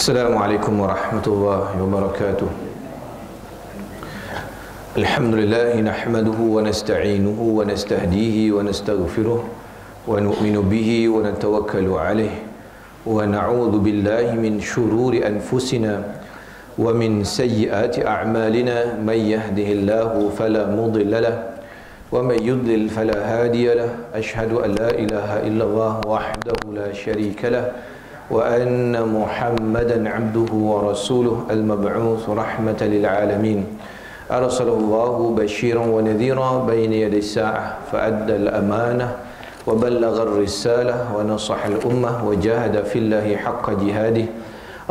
Assalamualaikum warahmatullahi wabarakatuh. Alhamdulillah nahmaduhu wa nasta'inuhu wa nastahdihi wa nastaghfiruh wa nu'minu bihi wa natawakkalu alayh wa na'udzu billahi min shururi anfusina wa min sayyiati a'malina may yahdihillahu fala mudilla lahu wa may yudlil fala hadiya lahu asyhadu an la ilaha illallah wahdahu la syarika lahu وأن محمدا عبده ورسوله المبعوث رحمة للعالمين أرسله الله بشيرا ونذيرا بين يدي الساعة فأدى الأمانة وبلغ الرسالة ونصح الأمة وجاهد في الله حق جهاده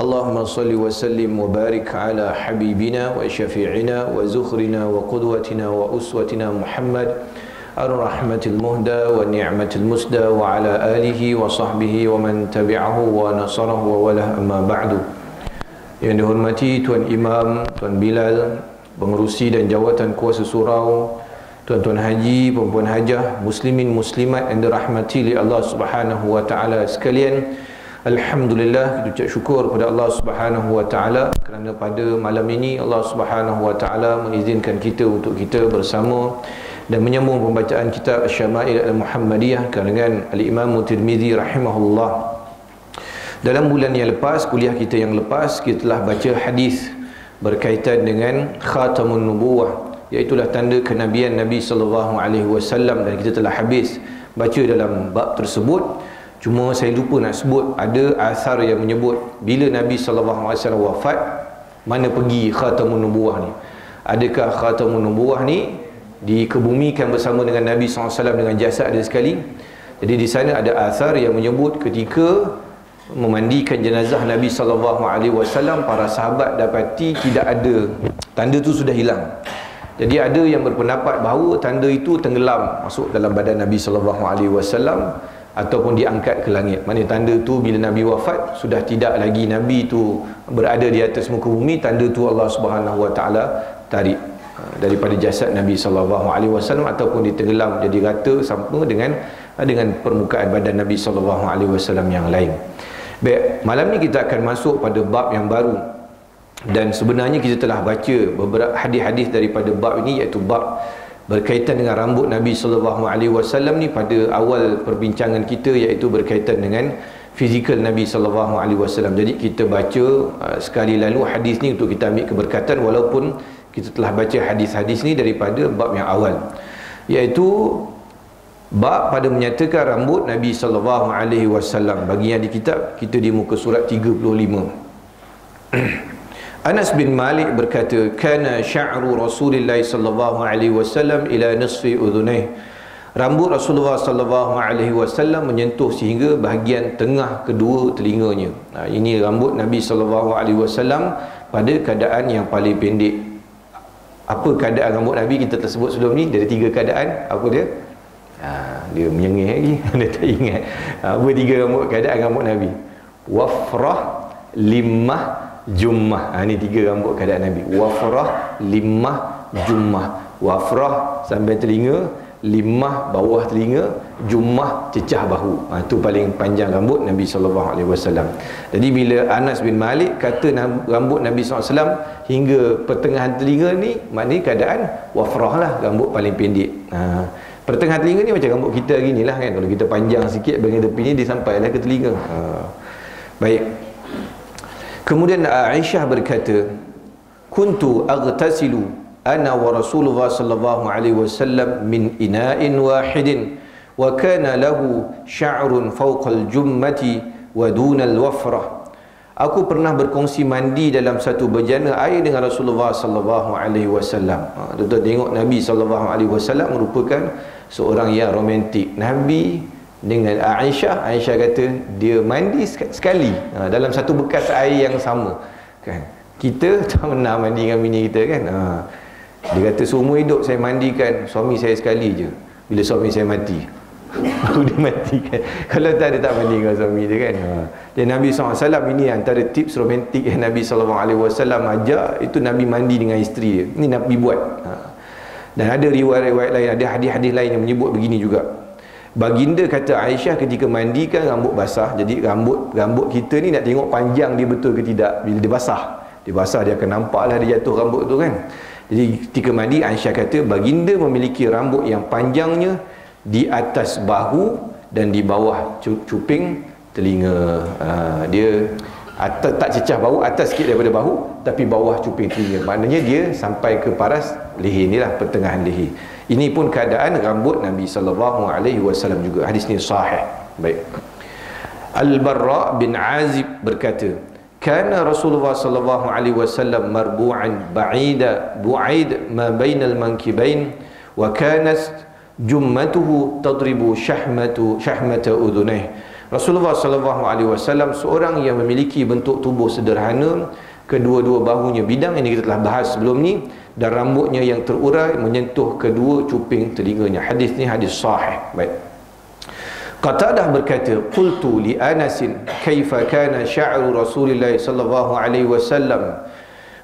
اللهم صل وسلم وبارك على حبيبنا وشفيعنا وزخرنا وقدوتنا وأسوتنا محمد الرحمة المهدى والنعمة المسدى وعلى آله وصحبه ومن تبعه ونصره وله أما بعد. Yang dihormati Tuan Imam, Tuan Bilal, pengerusi dan jawatan kuasa surau, Tuan-tuan haji, perempuan hajah, muslimin muslimat yang dirahmati oleh Allah Subhanahu wa taala sekalian. Alhamdulillah, kita ucap syukur kepada Allah Subhanahu wa taala kerana pada malam ini Allah Subhanahu wa taala mengizinkan kita untuk kita bersama dan menyambung pembacaan kitab Asy-Syama'il Al-Muhammadiyah karangan Al-Imam Tirmizi rahimahullah. Dalam bulan yang lepas, kuliah kita yang lepas, kita telah baca hadis berkaitan dengan Khatamun Nubuwah, iaitu tanda kenabian Nabi sallallahu alaihi wasallam, dan kita telah habis baca dalam bab tersebut. Cuma saya lupa nak sebut, ada asar yang menyebut bila Nabi sallallahu alaihi wasallam wafat, mana pergi Khatamun Nubuwah ni? Adakah Khatamun Nubuwah ni dikebumikan bersama dengan Nabi SAW dengan jasad dia sekali? Jadi di sana ada asar yang menyebut ketika memandikan jenazah Nabi SAW, para sahabat dapati tidak ada, tanda tu sudah hilang. Jadi ada yang berpendapat bahawa tanda itu tenggelam masuk dalam badan Nabi SAW ataupun diangkat ke langit. Maksudnya tanda tu bila Nabi wafat sudah tidak lagi Nabi tu berada di atas muka bumi, tanda tu Allah Subhanahu wa taala tarik daripada jasad Nabi SAW ataupun ditenggelam jadi rata sama dengan permukaan badan Nabi SAW yang lain. Baik, malam ni kita akan masuk pada bab yang baru, dan sebenarnya kita telah baca beberapa hadis-hadis daripada bab ini, iaitu bab berkaitan dengan rambut Nabi SAW ni pada awal perbincangan kita, iaitu berkaitan dengan fizikal Nabi SAW. Jadi kita baca sekali lalu hadis ni untuk kita ambil keberkatan, walaupun kita telah baca hadis-hadis ni daripada bab yang awal, iaitu bab pada menyatakan rambut Nabi SAW. Bagi yang di kitab kita di muka surat 35. Anas bin Malik berkata, kana sya'ru Rasulillah sallallahu alaihi wasallam ila nisfi udhunaih. Rambut Rasulullah sallallahu alaihi wasallam menyentuh sehingga bahagian tengah kedua telinganya. Ini rambut Nabi sallallahu alaihi wasallam pada keadaan yang paling pendek. Apa keadaan rambut Nabi kita tersebut sebelum ni? Dari 3 keadaan. Apa dia? Dia menyengih lagi. Dia tak ingat. Apa 3 keadaan rambut Nabi? Wafrah, limmah, jummah. Ini 3 rambut keadaan Nabi. Wafrah, limmah, jummah. Wafrah sampai telinga, limmah bawah telinga, jummah cecah bahu. Itu paling panjang rambut Nabi SAW. Jadi bila Anas bin Malik kata rambut Nabi SAW hingga pertengahan telinga ni, maknanya keadaan wafrah lah, rambut paling pendek. Pertengahan telinga ni macam rambut kita hari ni lah kan. Kalau kita panjang sikit bahagian tepi ni, dia sampailah ke telinga. Baik. Kemudian Aisyah berkata, kuntu aghtasilu ana wa Rasulullah sallallahu alaihi wasallam min ina'in wahidin wa kana lahu sya'run fawqal jummati wa dunal wafrah. Aku pernah berkongsi mandi dalam satu bejana air dengan Rasulullah sallallahu alaihi wasallam. Tuan-tuan tengok, Nabi sallallahu alaihi wasallam merupakan seorang yang romantik. Nabi dengan Aisyah kata dia mandi sekali dalam satu bekas air yang sama kan. Kita tak pernah mandi dengan bini kita kan. Dia kata seumur hidup saya mandikan suami saya sekali je, bila suami saya mati. Baru dia matikan. Kalau tak, dia tak mandi dengan suami dia kan. Dan Nabi SAW, ini antara tips romantik yang Nabi SAW ajar, itu Nabi mandi dengan isteri dia. Ini Nabi buat. Dan ada riwayat-riwayat lain, ada hadis-hadis lain yang menyebut begini juga. Baginda kata Aisyah ketika mandi kan rambut basah. Jadi rambut kita ni nak tengok panjang dia betul ke tidak. Bila dia basah dia akan nampak lah dia jatuh rambut tu kan. Jadi ketika mandi, Aisyah kata baginda memiliki rambut yang panjangnya di atas bahu dan di bawah cuping telinga. Dia atas, tak cecah bahu, atas sikit daripada bahu, tapi bawah cuping telinga. Maknanya dia sampai ke paras leher ni lah, pertengahan leher. Ini pun keadaan rambut Nabi SAW juga. Hadis ni sahih. Baik. Al-Barra bin Azib berkata, kana Rasulullah SAW marbu'an bu'aid ma bainal mankibain wa kanat jummatuhu tadribu shahmata udhunaih. Rasulullah SAW seorang yang memiliki bentuk tubuh sederhana, kedua-dua bahunya bidang, ini kita telah bahas sebelum ni, dan rambutnya yang terurai menyentuh kedua cuping telinganya. Hadis ni hadis sahih. Baik. Qatadah berkata, qultu li Anas kaifa kana sya'ru Rasulillah sallallahu alaihi wasallam,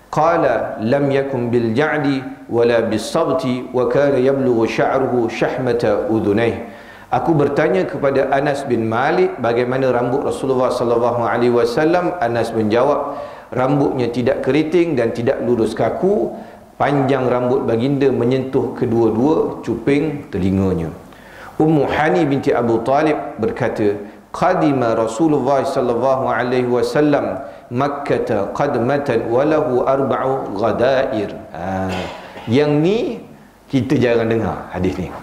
qala lam yakun bil ja'di wala bis sabti wa kana yablughu sya'ruhu shahmata udhunaih. Aku bertanya kepada Anas bin Malik bagaimana rambut Rasulullah sallallahu alaihi wasallam. Anas menjawab, rambutnya tidak keriting dan tidak lurus kaku, panjang rambut baginda menyentuh kedua-dua cuping telinganya. Ummu Hani binti Abu Talib berkata, qadima Rasulullah sallallahu alaihi wasallam Makkah qadmatan walahu arba'u ghadair. Yang ni kita jarang dengar hadis ni.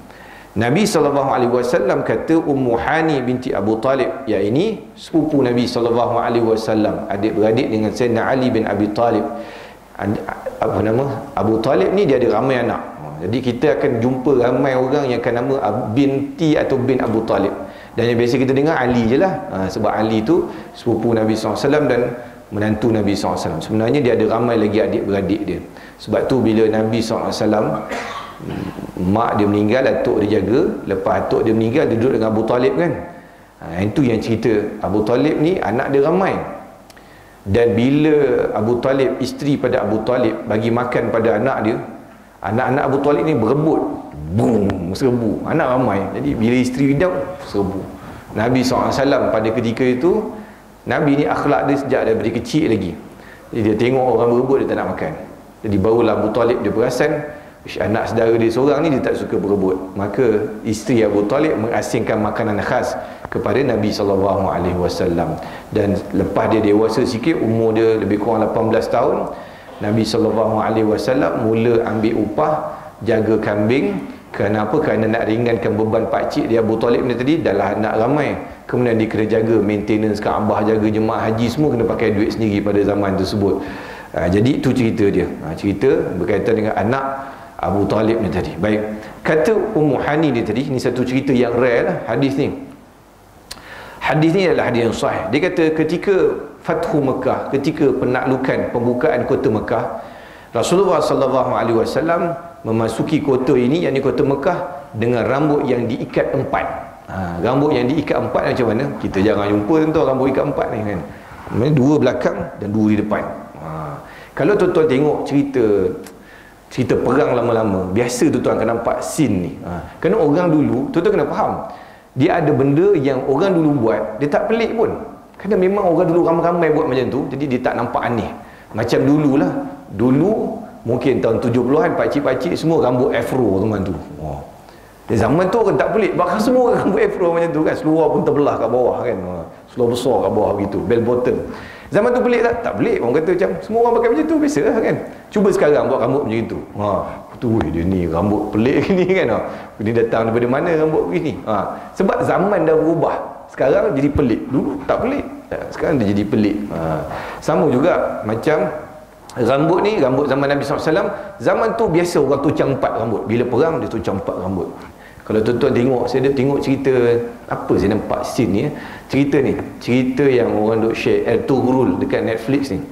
Nabi SAW kata Ummu Hani binti Abu Talib, yang ini sepupu Nabi SAW, adik-beradik dengan Sayyidina Ali bin Abi Talib. Apa nama? Abu Talib ni dia ada ramai anak. Jadi kita akan jumpa ramai orang yang akan nama binti atau bin Abu Talib. Dan yang biasa kita dengar Ali je lah. Sebab Ali tu sepupu Nabi SAW dan menantu Nabi SAW. Sebenarnya dia ada ramai lagi adik-beradik dia. Sebab tu bila Nabi SAW, mak dia meninggal, atuk dia jaga. Lepas atuk dia meninggal, dia duduk dengan Abu Talib kan. Itu yang cerita. Abu Talib ni anak dia ramai. Dan bila Abu Talib, isteri pada Abu Talib bagi makan pada anak dia, anak-anak Abu Talib ni berebut. Boom, serbu. Anak ramai. Jadi bila isteri hidup, serbu. Nabi SAW pada ketika itu, Nabi ni akhlak dia sejak daripada kecil lagi. Jadi dia tengok orang berebut, dia tak nak makan. Jadi barulah Abu Talib dia perasan, anak saudara dia seorang ni dia tak suka berebut. Maka isteri Abu Talib mengasingkan makanan khas kepada Nabi SAW. Dan lepas dia dewasa sikit, umur dia lebih kurang 18 tahun, Nabi SAW mula ambil upah jaga kambing. Kenapa? Kerana nak ringankan beban pakcik dia Abu Talib ni tadi, dah lah anak ramai. Kemudian dia kena jaga maintenance, Kaabah, jaga jemaah haji, semua kena pakai duit sendiri pada zaman tersebut. Jadi itu cerita dia. Cerita berkaitan dengan anak Abu Talib ni tadi. Baik. Kata Ummu Hani ni tadi, ni satu cerita yang rare lah hadis ni. Hadis ni adalah hadis yang sahih. Dia kata ketika Fathu Mekah, ketika penaklukan, pembukaan kota Mekah, Rasulullah SAW memasuki kota ini, yakni kota Mekah, dengan rambut yang diikat empat. Rambut yang diikat empat macam mana? Kita jarang jumpa tuan, rambut ikat empat ni kan. Dua belakang dan dua di depan. Kalau tuan-tuan tengok cerita perang lama-lama, biasa tuan-tuan akan nampak scene ni. Kerana orang dulu, tuan-tuan kena faham, dia ada benda yang orang dulu buat, dia tak pelik pun. Kerana memang orang dulu ramai-ramai buat macam tu, jadi dia tak nampak aneh. Macam dululah. Dulu mungkin tahun 70-an, pakcik-pakcik semua rambut afro teman tu. Di zaman tu orang tak pelik, bahkan semua orang rambut afro macam tu kan, seluar pun terbelah kat bawah kan, seluar besar kat bawah begitu, bell bottom. Zaman tu pelik tak? Tak pelik. Orang kata macam semua orang pakai macam tu, biasa lah kan. Cuba sekarang buat rambut macam itu. Dia ni rambut pelik ni kan. Dia datang daripada mana rambut begini? Sebab zaman dah berubah. Sekarang jadi pelik. Dulu tak pelik. Sekarang dia jadi pelik. Sama juga macam rambut ni, rambut zaman Nabi SAW. Zaman tu biasa orang tucang 4 rambut. Bila perang dia tucang 4 rambut. Kalau tuan-tuan tengok, saya dah tengok cerita, apa saya nampak scene ni, cerita yang orang duk share, Ertugrul dekat Netflix ni.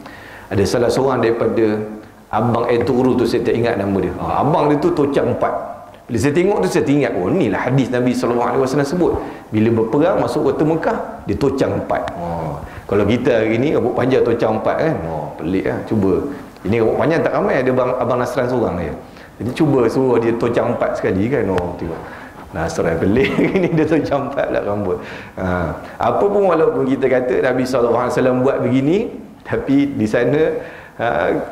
Ada salah seorang daripada abang Ertugrul tu, saya tak ingat nama dia. Abang dia tu tocang 4. Bila saya tengok tu, saya ingat, oh ni lah hadis Nabi SAW sebut, bila berperang masuk kota Mekah, dia tocang 4. Kalau kita hari ni rambut panjang tocang 4 kan, pelik lah. Cuba, ini rambut panjang tak ramai, ada abang Nasran seorang dia. Jadi cuba suruh dia tocang 4 sekali kan, tengok. Nasrani pelik ni dia tercampak lah rambut. Apa pun walaupun kita kata Nabi SAW buat begini, tapi di sana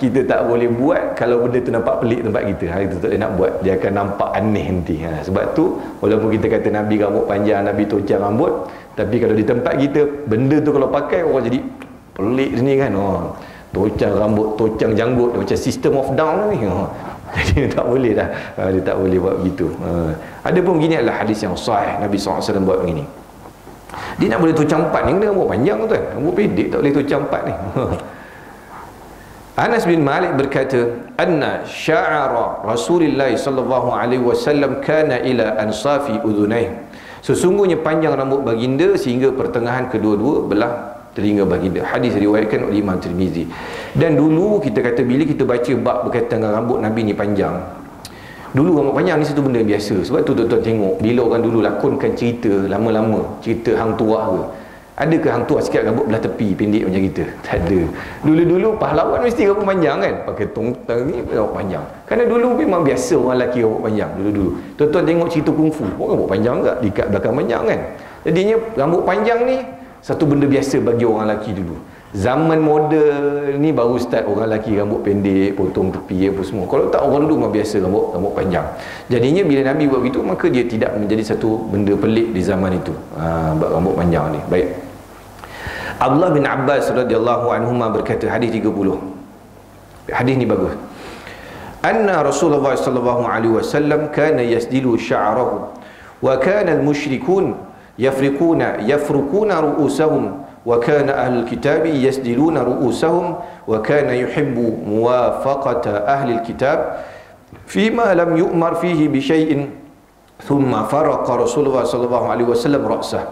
kita tak boleh buat kalau benda tu nampak pelik tempat kita. Kita tak boleh nak buat, dia akan nampak aneh nanti. Sebab tu walaupun kita kata Nabi rambut panjang, Nabi tocang rambut, tapi kalau di tempat kita benda tu kalau pakai orang jadi pelik sini kan. Tocang rambut, tocang janggut, macam system of down ni. Jadi dia tak boleh dah, dia tak boleh buat begitu. Ada pun begini adalah hadis yang sahih, Nabi SAW buat begini. Dia nak boleh tocang empat ni, kena rambut panjang tu kan, rambut pendek tak boleh tocang empat ni. Anas bin Malik berkata, anna sya'ara Rasulullah sallallahu alaihi wasallam kana ila ansafi udhunai. Sesungguhnya panjang rambut baginda sehingga pertengahan kedua-dua belah telinga baginda. Hadis diriwayatkan oleh Imam Tirmizi. Dan dulu kita kata bila kita baca bab berkaitan dengan rambut Nabi ni panjang, dulu rambut panjang ni satu benda biasa. Sebab tu tuan-tuan tengok bila orang dulu lakonkan cerita lama-lama, cerita hang tuah ke, adakah hang tuah sikit rambut belah tepi pendek macam kita? Tak ada. Dulu-dulu pahlawan mesti rambut panjang kan, pakai tongtang ni rambut panjang. Kerana dulu memang biasa orang lelaki rambut panjang dulu-dulu. Tuan-tuan tengok cerita kungfu, rambut panjang tak? Diikat belakang panjang kan. Jadinya rambut panjang ni satu benda biasa bagi orang lelaki dulu. Zaman moden ni baru start orang lelaki rambut pendek, potong tepi apa semua. Kalau tak, orang dulu memang biasa rambut panjang. Jadinya bila Nabi buat begitu, maka dia tidak menjadi satu benda pelik di zaman itu. Rambut panjang ni. Baik. Abdullah bin Abbas radhiyallahu anhuma berkata, hadis 30. Hadis ni bagus. Anna Rasulullah sallallahu alaihi wasallam kana yasdilu sya'rahu wa kana al-musyrikun yafrukuna ru'usahum wa kana ahlul kitabi yasdiluna ru'usahum wa kana yuhibbu muwafaqata ahlil kitab fima lam yu'mar fihi bi syai'in thumma faraqa Rasulullah sallallahu alaihi wasallam ra'sah.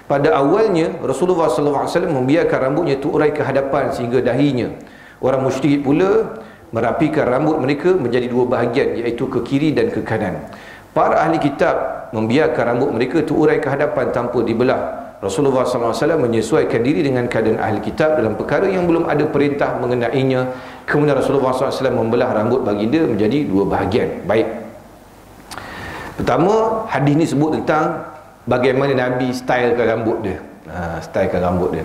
Pada awalnya Rasulullah sallallahu alaihi wasallam membiarkan rambutnya terurai ke hadapan sehingga dahinya. Orang musyrik pula merapikan rambut mereka menjadi dua bahagian, iaitu ke kiri dan ke kanan. Para ahli kitab membiarkan rambut mereka terurai ke hadapan tanpa dibelah. Rasulullah SAW menyesuaikan diri dengan keadaan ahli kitab dalam perkara yang belum ada perintah mengenainya. Kemudian Rasulullah SAW membelah rambut baginda menjadi dua bahagian. Baik. Pertama, hadis ni sebut tentang bagaimana Nabi stylekan rambut dia. Stylekan rambut dia.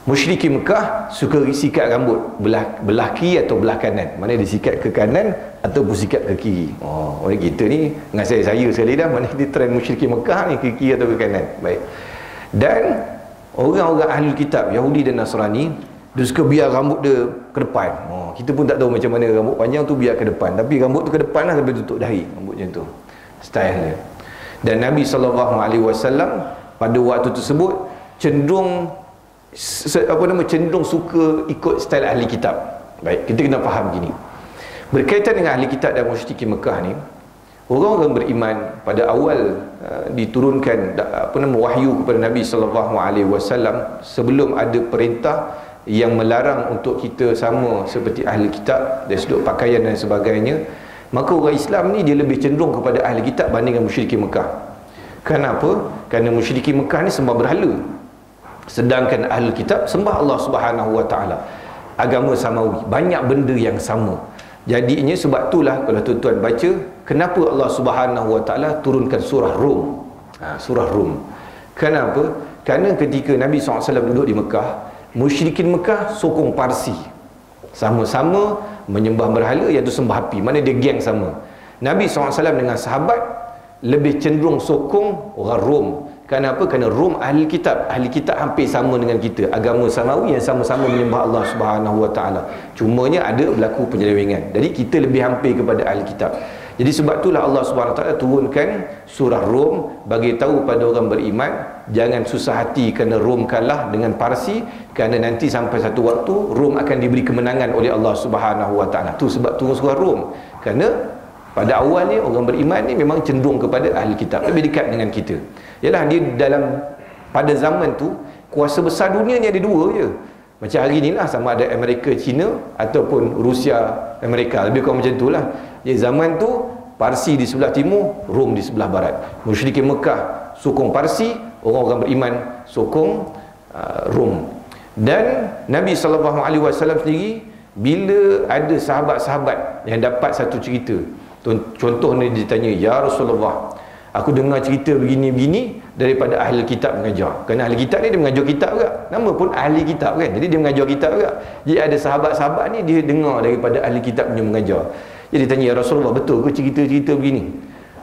Musyrikin Mekah suka sikat rambut belah kiri atau belah kanan. Mana dia sikat ke kanan ataupun sikat ke kiri. Orang kita ni dengan saya sekali dah, mana dia trend musyrikin Mekah ni ke kiri atau ke kanan. Baik. Dan orang-orang ahli kitab Yahudi dan Nasrani, dia suka biar rambut dia ke depan. Kita pun tak tahu macam mana rambut panjang tu biar ke depan, tapi rambut tu ke depan lah sampai tutup dahi. Rambut macam tu style dia. Dan Nabi SAW pada waktu tersebut cenderung suka ikut style ahli kitab. Baik, kita kena faham gini. Berkaitan dengan ahli kitab dan musyrikin Mekah ni, orang-orang beriman pada awal diturunkan wahyu kepada Nabi SAW sebelum ada perintah yang melarang untuk kita sama seperti ahli kitab dari sudut pakaian dan sebagainya, maka orang Islam ni dia lebih cenderung kepada ahli kitab bandingkan musyrikin Mekah. Kenapa? Kerana musyrikin Mekah ni sembah berhala, sedangkan ahli kitab sembah Allah Subhanahu Wa Taala. Agama samawi, banyak benda yang sama. Jadinya sebab itulah kalau tuan-tuan baca, kenapa Allah Subhanahu Wa Taala turunkan surah Rum. Surah Rum. Kenapa? Kerana ketika Nabi SAW duduk di Mekah, musyrikin Mekah sokong Parsi, sama-sama menyembah berhala, iaitu sembah api. Mana dia geng sama. Nabi SAW dengan sahabat lebih cenderung sokong orang Rom. Kenapa? Kerana Rom ahli kitab. Ahli kitab hampir sama dengan kita, agama samawi yang sama-sama menyembah Allah Subhanahu Wa Taala. Cumanya ada berlaku penyelewengan. Jadi kita lebih hampir kepada ahli kitab. Jadi sebab itulah Allah Subhanahu Wa Taala turunkan surah Rom bagi tahu pada orang beriman, jangan susah hati kerana Rom kalah dengan Parsi, kerana nanti sampai satu waktu Rom akan diberi kemenangan oleh Allah Subhanahu Wa Taala. Tu sebab turun surah Rom. Kerana pada awalnya orang beriman ni memang cenderung kepada ahli kitab, lebih dekat dengan kita. Yalah, dia pada zaman tu kuasa besar dunia ni ada dua je. Macam hari ni lah, sama ada Amerika, China ataupun Rusia, Amerika. Lebih kurang macam tu lah. Jadi zaman tu Parsi di sebelah timur, Rom di sebelah barat. Musyrikin Mekah sokong Parsi, orang-orang beriman sokong Rom. Dan Nabi SAW sendiri, bila ada sahabat-sahabat yang dapat satu cerita, contohnya dia tanya, ya Rasulullah, Aku dengar cerita begini-begini daripada ahli kitab mengajar. Kerana ahli kitab ni dia mengajar kitab juga. Nama pun ahli kitab kan. Jadi dia mengajar kitab juga. Jadi ada sahabat-sahabat ni dia dengar daripada ahli kitab punya mengajar. Jadi dia tanya, ya Rasulullah, betul ke cerita-cerita begini?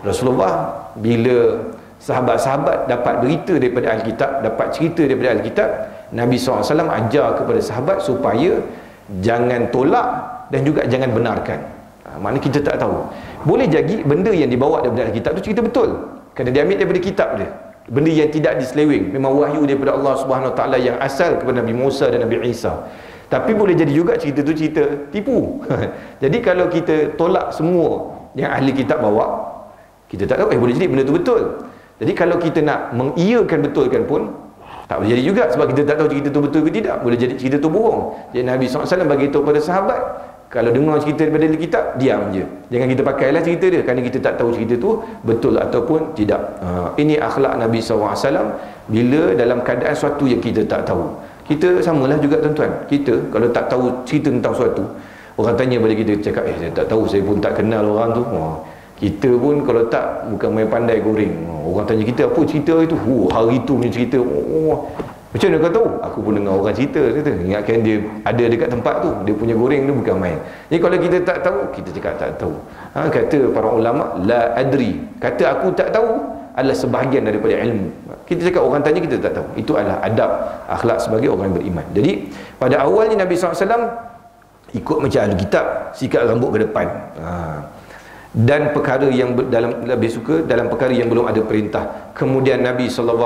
Rasulullah, bila sahabat-sahabat dapat berita daripada ahli kitab, dapat cerita daripada ahli kitab, Nabi SAW ajar kepada sahabat supaya jangan tolak dan juga jangan benarkan. Maknanya kita tak tahu. Boleh jadi benda yang dibawa daripada kitab tu cerita betul, kerana dia ambil daripada kitab dia. Benda yang tidak diseleweng, memang wahyu daripada Allah Subhanahu Wa Taala yang asal kepada Nabi Musa dan Nabi Isa. Tapi boleh jadi juga cerita tu cerita tipu. Jadi kalau kita tolak semua yang ahli kitab bawa, kita tak tahu boleh jadi benda tu betul. Jadi kalau kita nak mengiyakan betulkan pun tak boleh jadi juga, sebab kita tak tahu cerita tu betul ke tidak. Boleh jadi cerita tu bohong. Jadi Nabi SAW bagi tahu pada sahabat, kalau dengar cerita daripada ahli kitab, diam je, jangan kita pakailah cerita dia, kerana kita tak tahu cerita tu betul ataupun tidak. Ini akhlak Nabi SAW bila dalam keadaan suatu yang kita tak tahu. Kita samalah juga tuan-tuan. Kita kalau tak tahu cerita tentang suatu, orang tanya pada kita, cakap saya tak tahu, saya pun tak kenal orang tu. Kita pun kalau tak, bukan main pandai goreng. Orang tanya kita, apa cerita itu? Hari tu punya cerita. Macam mana kau tahu? Aku pun dengar orang cerita. Kata, ingatkan dia ada dekat tempat tu, dia punya goreng tu bukan main. Jadi kalau kita tak tahu, kita cakap tak tahu. Kata para ulama, la adri, kata aku tak tahu adalah sebahagian daripada ilmu. Kita cakap orang tanya, kita tak tahu. Itu adalah adab, akhlak sebagai orang yang beriman. Jadi pada awalnya Nabi SAW ikut macam ahli kitab, sikat rambut ke depan. Dan perkara yang dalam lebih suka dalam perkara yang belum ada perintah. Kemudian Nabi SAW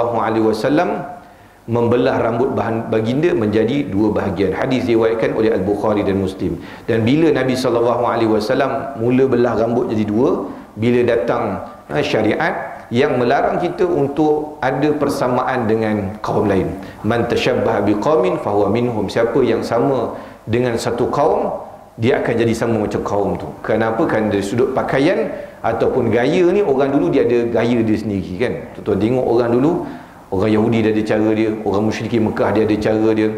membelah rambut baginda menjadi dua bahagian. Hadis diriwayatkan oleh Al-Bukhari dan Muslim. Dan bila Nabi SAW mula belah rambut jadi dua, bila datang syariat yang melarang kita untuk ada persamaan dengan kaum lain. Man tashabbaha biqaumin fahuwa minhum. Siapa yang sama dengan satu kaum, dia akan jadi sama macam kaum tu. Kenapa? Kerana dari sudut pakaian ataupun gaya ni, orang dulu dia ada gaya dia sendiri kan. Tuan-tuan tengok orang dulu, orang Yahudi dia ada cara dia, orang musyrikin Mekah dia ada cara dia,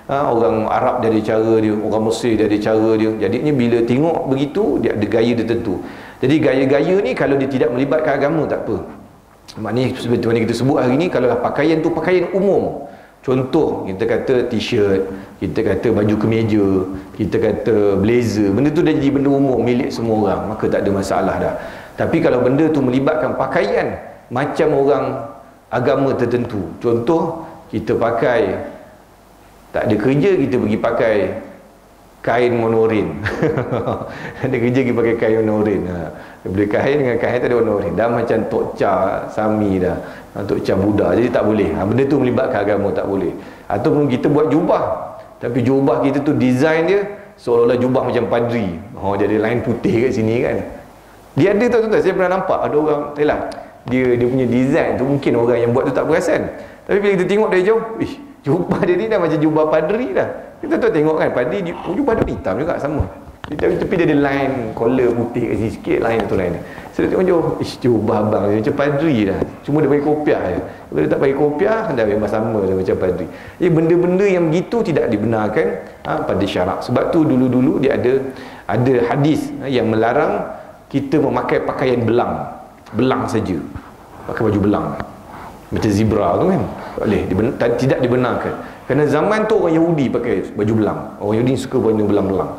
orang Arab dia ada cara dia, orang Mesir dia ada cara dia. Jadinya bila tengok begitu, dia ada gaya dia tentu. Jadi gaya-gaya ni kalau dia tidak melibatkan agama tak apa. Maknanya seperti mana kita sebut hari ni, kalau pakaian tu pakaian umum, contoh kita kata t-shirt, kita kata baju kemeja, kita kata blazer, benda tu dah jadi benda umum milik semua orang, maka tak ada masalah dah. Tapi kalau benda tu melibatkan pakaian macam orang agama tertentu, contoh kita pakai, tak ada kerja kita pergi pakai kain monorin. Ada kerja pergi pakai kain monorin. Beli kain dengan kain tak ada warna oren, dah macam Tok Cha Sami dah, Tok Cha Buddha. Jadi tak boleh. Benda tu melibatkan agama, tak boleh. Ataupun kita buat jubah, tapi jubah kita tu design dia seolah-olah jubah macam padri. Dia ada line putih kat sini kan. Dia ada tuan-tuan, saya pernah nampak ada orang, dia punya design tu mungkin orang yang buat tu tak perasan. Tapi bila kita tengok dari jauh, jubah dia ni dah macam jubah padri dah. Kita tu tengok kan, padri jubah dia hitam juga sama. Tapi dia ada line collar putih kat sini sikit, line tu line. Saya tengok jauh, jubah abang dia macam padri dah. Cuma dia pakai kopiah je. Kalau dia tak pakai kopiah, dah memang sama dah macam padri. Jadi benda-benda yang begitu tidak dibenarkan pada syarak. Sebab tu dulu-dulu dia ada hadis yang melarang kita memakai pakaian belang saja. Pakai baju belang macam zebra tu kan, tak boleh, tidak dibenarkan. Kerana zaman tu orang Yahudi pakai baju belang. Orang Yahudi suka baju belang-belang.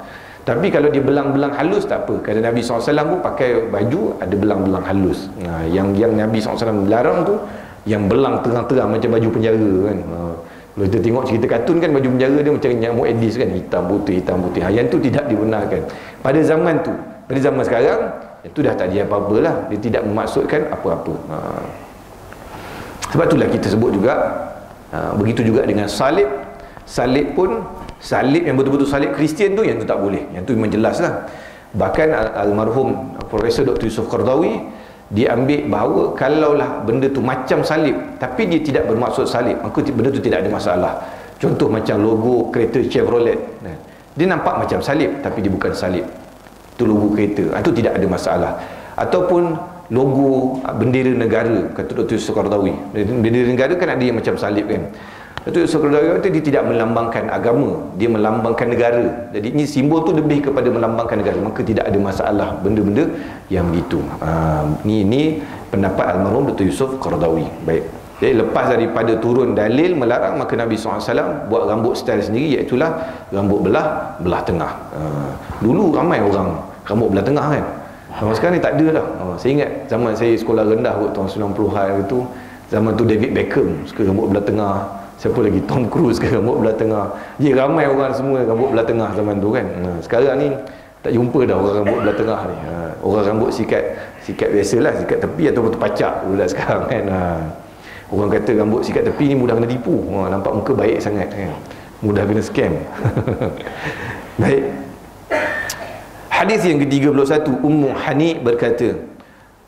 Tapi kalau dia belang-belang halus tak apa. Kerana Nabi SAW pun pakai baju ada belang-belang halus. Yang Nabi SAW larang tu yang belang terang-terang macam baju penjara kan. Kalau kita tengok cerita kartun kan, baju penjara dia macam nyamuk Aedes kan, hitam putih. Yang tu tidak dibenarkan pada zaman tu. Pada zaman sekarang itu dah tak ada apa-apa lah. Dia tidak memaksudkan apa-apa. Sebab itulah kita sebut juga begitu juga dengan salib. Salib pun, salib yang betul-betul salib Kristian tu, yang tu tak boleh. Yang tu memang jelas lah. Bahkan almarhum Profesor Dr. Yusuf Qardawi, dia ambil bahawa kalaulah benda tu macam salib tapi dia tidak bermaksud salib, maka benda tu tidak ada masalah. Contoh macam logo kereta Chevrolet, dia nampak macam salib tapi dia bukan salib, itu logo kereta, itu tidak ada masalah. Ataupun logo bendera negara, kata Dr. Yusuf Qardawi, bendera negara kan ada yang macam salib kan. Datuk Yusof Qaradawi kata dia tidak melambangkan agama, dia melambangkan negara. Jadi ini simbol tu lebih kepada melambangkan negara, maka tidak ada masalah benda-benda yang begitu. Ini pendapat almarhum Datuk Yusof Qaradawi. Baik. Jadi lepas daripada turun dalil melarang, maka Nabi SAW buat rambut style sendiri, iaitulah rambut belah tengah. Dulu ramai orang rambut belah tengah kan. Sekarang ni tak ada dah. Saya ingat zaman saya sekolah rendah kot, tahun 90-an itu, zaman tu David Beckham suka rambut belah tengah. Siapa lagi? Tom Cruise ke rambut belah tengah. Jadi ramai orang semua rambut belah tengah zaman tu kan. Sekarang ni tak jumpa dah orang rambut belah tengah ni. Orang rambut sikat biasalah, sikat tepi ataupun terpacak pula sekarang kan. Orang kata rambut sikat tepi ni mudah kena tipu. Nampak muka baik sangat kan. Mudah kena scam. Baik. Hadis yang ke-31, Ummu Hani berkata,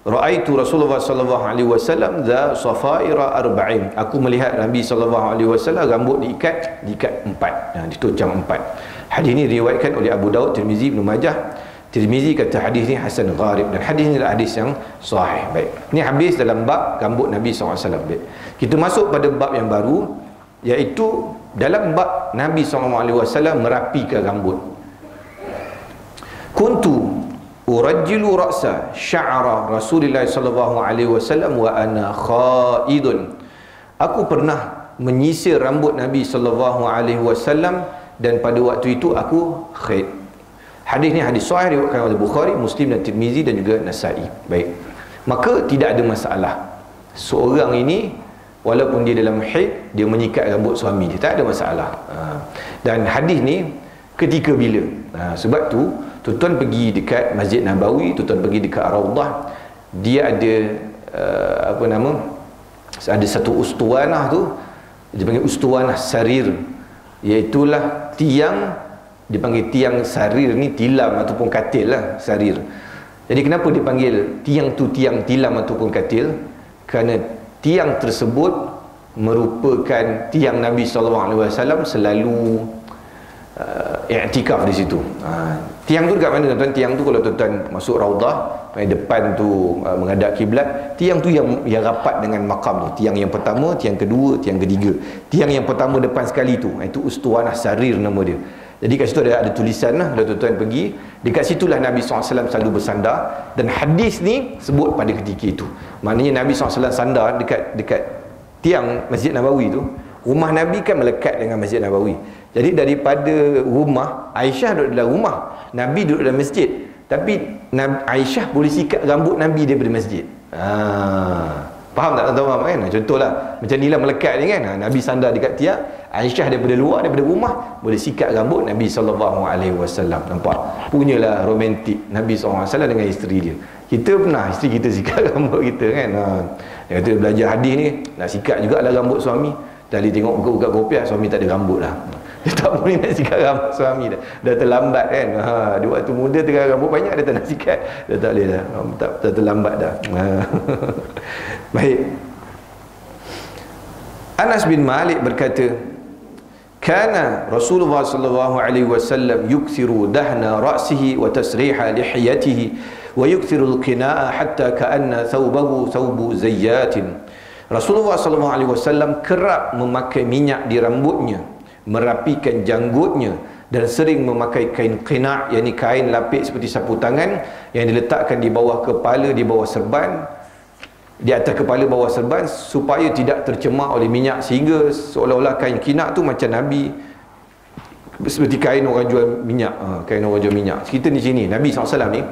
Ra'aitu Rasulullah sallallahu alaihi wasallam za safaira arba'in. Aku melihat Nabi sallallahu alaihi wasallam rambut diikat 4. Ditocang 4. Hadis ini diriwayatkan oleh Abu Daud, Tirmizi, Ibn Majah. Tirmizi kata hadis ni hasan gharib, dan hadis ni adalah hadis yang sahih. Baik. Ini habis dalam bab rambut Nabi SAW. Baik. Kita masuk pada bab yang baru, iaitu dalam bab Nabi SAW merapikan rambut. Kuntu urajjilu ra'sa sya'ra Rasulullah sallallahu alaihi wasallam wa ana khaidun. Aku pernah menyisir rambut Nabi sallallahu alaihi wasallam, dan pada waktu itu aku khaid. Hadis ni hadis sahih, diriwayatkan oleh Bukhari, Muslim dan Tirmizi dan juga Nasa'i. Baik. Maka tidak ada masalah. Seorang ini walaupun dia dalam haid, dia menyikat rambut suami dia, tak ada masalah. Dan hadis ni ketika bila? Sebab tu tuan-tuan pergi dekat Masjid Nabawi, tuan-tuan pergi dekat Raudah, dia ada ada satu ustuanah tu, dia panggil ustuanah sarir, iaitulah tiang, dipanggil tiang sarir ni, tilam ataupun katil lah, sarir. Jadi kenapa dipanggil tiang tu tiang tilam ataupun katil? Kerana tiang tersebut merupakan tiang Nabi SAW selalu i'tikaf di situ. Tiang tu dekat mana tuan-tuan? Tiang tu kalau tuan-tuan masuk Raudah, depan tu menghadap kiblat, tiang tu yang rapat dengan makam tu. Tiang yang pertama, tiang kedua, tiang ketiga. Tiang yang pertama depan sekali tu, itu Ustuanah Sarir nama dia. Jadi kat situ ada tulisan lah, kalau tuan-tuan pergi, dekat situlah Nabi SAW selalu bersandar, dan hadis ni sebut pada ketika itu. Maknanya Nabi SAW sandar dekat tiang Masjid Nabawi tu. Rumah Nabi kan melekat dengan Masjid Nabawi. Jadi daripada rumah, Aisyah duduk dalam rumah, Nabi duduk dalam masjid. Tapi Aisyah boleh sikat rambut Nabi daripada masjid. Faham tak tuan-tuan kan? Contohlah macam ni lah melekat ni kan. Nabi sandar dekat tiang, Aisyah daripada luar, daripada rumah, boleh sikat rambut Nabi SAW. Nampak? Punyalah romantik Nabi SAW dengan isteri dia. Kita pernah isteri kita sikat rambut kita kan. Dia kata belajar hadis ni, nak sikat jugalah rambut suami. Tadi tengok buka-buka kopiah, suami tak ada rambut dah. Dia tak boleh nak sikat rambut suami dah terlambat kan. Dia waktu muda tengah rambut banyak, dia tak nak sikat, dah tak boleh dah, dah terlambat dah. Baik. Anas bin Malik berkata, kana Rasulullah sallallahu alaihi wasallam yukthiru dahna ra'sihi wa tasriha lihiyatihi wa yukthiru al-qina'a hatta ka'anna thawbahu thawbu zayyatin. Rasulullah SAW kerap memakai minyak di rambutnya, merapikan janggutnya, dan sering memakai kain qina', yakni kain lapik seperti sapu tangan yang diletakkan di bawah kepala, di bawah serban, di atas kepala bawah serban, supaya tidak tercemar oleh minyak, sehingga seolah-olah kain qina' tu macam Nabi, seperti kain orang jual minyak. Kain orang jual minyak. Kita di sini Nabi SAW ni,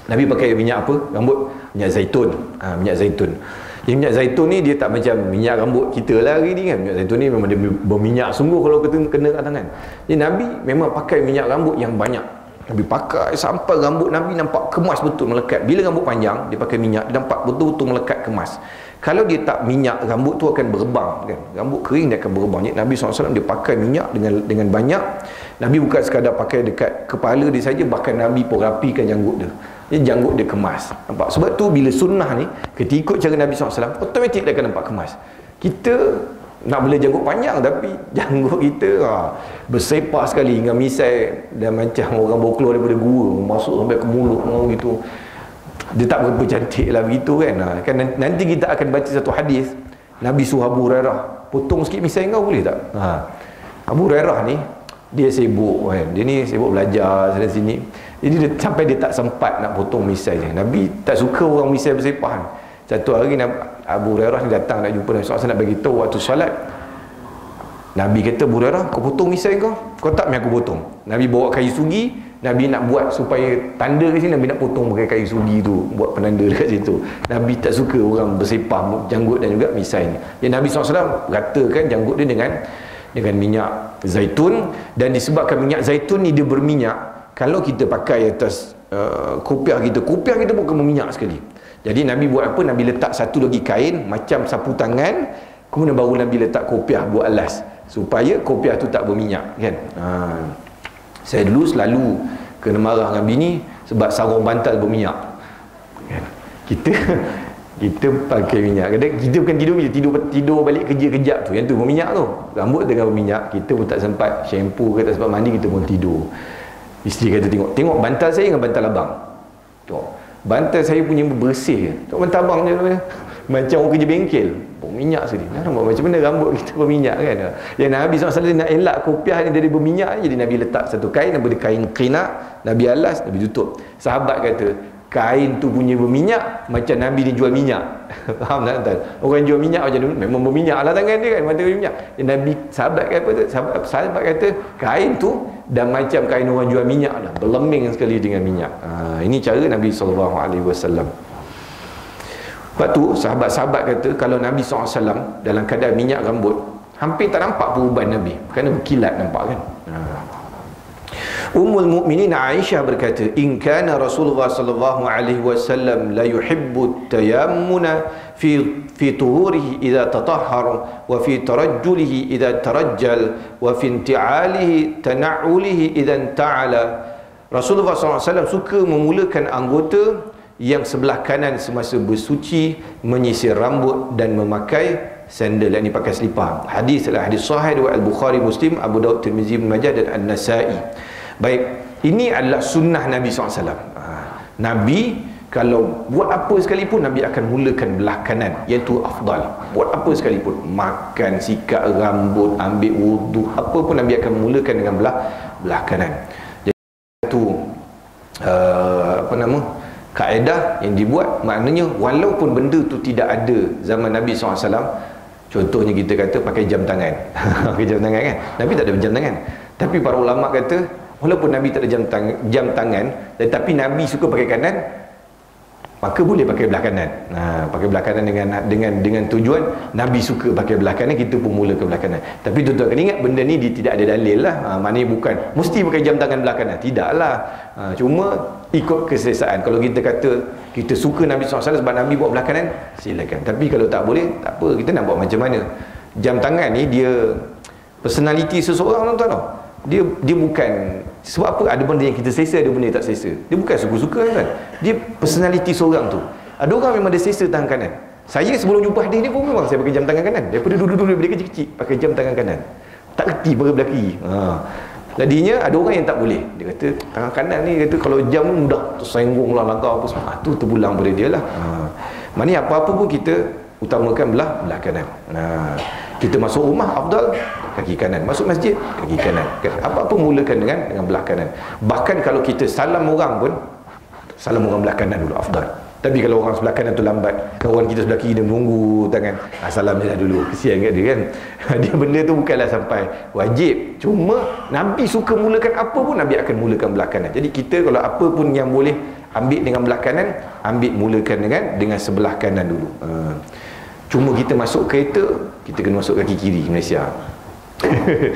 Nabi pakai minyak apa? Rambut? Minyak zaitun. Minyak zaitun. Jadi minyak zaitun ni dia tak macam minyak rambut kita lah hari ni kan. Minyak zaitun ni memang dia berminyak sungguh kalau kena kat tangan. Jadi Nabi memang pakai minyak rambut yang banyak. Nabi pakai sampai rambut Nabi nampak kemas betul, melekat. Bila rambut panjang dia pakai minyak, dia nampak betul-betul melekat, kemas. Kalau dia tak minyak, rambut tu akan berebang kan. Rambut kering dia akan berebang. Jadi Nabi SAW dia pakai minyak dengan banyak. Nabi bukan sekadar pakai dekat kepala dia saja, bahkan Nabi pun rapikan janggut dia. Jadi janggut dia kemas. Nampak? Sebab tu bila sunnah ni, kita ikut cara Nabi SAW, automatik dia akan nampak kemas. Kita nak boleh janggut panjang, tapi janggut kita bersepah sekali hingga misai, dan macam orang baru keluar daripada gua, masuk sampai ke mulut gitu. Dia tak berapa cantik lah begitu kan. Kan nanti kita akan baca satu hadis Nabi suruh Abu Hurairah, potong sikit misai kau boleh tak? Abu Hurairah ni dia sibuk kan, dia ni sibuk belajar sana sini, jadi sampai dia tak sempat nak potong misai je. Nabi tak suka orang misai bersepah. Satu hari Abu Hurairah ni datang nak jumpa Nabi SAW, nak bagi tahu waktu solat. Nabi kata, Abu Hurairah, kau potong misai kau tak, aku potong. Nabi bawa kayu sugi, Nabi nak buat supaya tanda ke sini, Nabi nak potong pakai kayu sugi tu, buat penanda dekat situ. Nabi tak suka orang bersepah janggut dan juga misai ni. Ya, Nabi SAW ratakan janggut dia dengan minyak zaitun, dan disebabkan minyak zaitun ni dia berminyak, kalau kita pakai atas kopiah kita bukan berminyak sekali. Jadi Nabi buat apa? Nabi letak satu lagi kain macam sapu tangan, kemudian baru Nabi letak kopiah buat alas, supaya kopiah tu tak berminyak kan. Saya dulu selalu kena marah dengan bini sebab sarung bantal berminyak kan. Kita pakai minyak. Kadang kita bukan tidur balik kerja kejap tu, yang tu berminyak tu, rambut tengah berminyak, kita pun tak sempat shampoo ke, tak sempat mandi, kita pun tidur. Isteri kata, tengok bantal saya dengan bantal abang, tengok bantal saya punya bersih, tengok bantal abang je macam orang kerja bengkel, berminyak sekali. Nampak macam mana rambut kita berminyak kan. Yang Nabi SAW nak elak kopiah ni dari berminyak, jadi Nabi letak satu kain, nama dia kain qina, Nabi alas, Nabi tutup. Sahabat kata, kain tu punya berminyak macam Nabi ni jual minyak. Faham tak tuan? Orang jual minyak macam dulu, memang berminyak lah tangan dia kan, mata berminyak. Yang Nabi, sahabat kata kain tu dah macam kain orang jual minyak dah, berleming sekali dengan minyak. Ini cara Nabi SAW. Lepas tu sahabat-sahabat kata, kalau Nabi SAW dalam keadaan minyak rambut, hampir tak nampak perubahan Nabi, kerana berkilat nampak kan. Ummul Mukminin Aisyah berkata, in kana Rasulullah sallallahu alaihi wasallam la yuhibbu tayammuna fi tuhurihi idza tatahhara wa fi tarajjulihi idza tarajjal wa fi inti'alihi tana'ulihi idza ta'ala. Rasulullah SAW suka memulakan anggota yang sebelah kanan semasa bersuci, menyisir rambut dan memakai sandal, yang ini pakai selipar. Hadis adalah hadis sahih riwayat Al-Bukhari, Muslim, Abu Daud, Tirmizi, Ibn Majah dan An-Nasa'i. Baik, ini adalah sunnah Nabi SAW. Nabi kalau buat apa sekalipun, Nabi akan mulakan belah kanan, iaitu afdal. Buat apa sekalipun, makan, sikat rambut, ambil wudu, apa pun Nabi akan mulakan dengan belah kanan. Jadi itu kaedah yang dibuat, maknanya walaupun benda tu tidak ada zaman Nabi SAW, contohnya kita kata pakai jam tangan. Pakai jam tangan kan, Nabi tak ada jam tangan, tapi para ulama kata walaupun Nabi tak ada jam tangan, tetapi Nabi suka pakai kanan, maka boleh pakai belah kanan. Pakai belah kanan dengan tujuan Nabi suka pakai belah kanan, kita pun mula ke belah kanan. Tapi tuan-tuan kena ingat, benda ni dia tidak ada dalil lah. Maknanya bukan mesti pakai jam tangan belah kanan, tidaklah. Cuma ikut keselesaan. Kalau kita kata kita suka Nabi SAW sebab Nabi buat belah kanan, silakan. Tapi kalau tak boleh, tak apa, kita nak buat macam mana. Jam tangan ni dia personality seseorang, tuan-tuan tau. Dia bukan sebab apa, ada benda yang kita selesa, ada benda yang tak selesa. Dia bukan suka-suka kan. Dia personality seorang tu. Ada orang memang dia selesa tangan kanan. Saya sebelum jumpa hadis ni pun memang saya pakai jam tangan kanan. Daripada dulu-dulu bila kecil-kecil pakai jam tangan kanan, tak kerti pakai belah kiri. Tadinya ada orang yang tak boleh. Dia kata tangan kanan ni, kata kalau jam mudah tersenggung lah langkah apa semua. Tu terpulang pada dia lah. Maknanya apa-apa pun kita utamakan belah kanan. Kita masuk rumah, afdal kaki kanan. Masuk masjid, kaki kanan. Apa-apa mulakan dengan belah kanan. Bahkan kalau kita salam orang pun, salam orang belah kanan dulu, afdal. Tapi kalau orang sebelah kanan tu lambat, kawan kita sebelah kiri dia menunggu tangan, salam dia dulu, kesian kat dia kan. Dia benda tu bukanlah sampai wajib. Cuma Nabi suka mulakan apa pun, Nabi akan mulakan belah kanan. Jadi kita kalau apa pun yang boleh ambil dengan belah kanan, ambil mulakan dengan sebelah kanan dulu. Cuma kita masuk kereta, kita kena masuk kaki kiri Malaysia.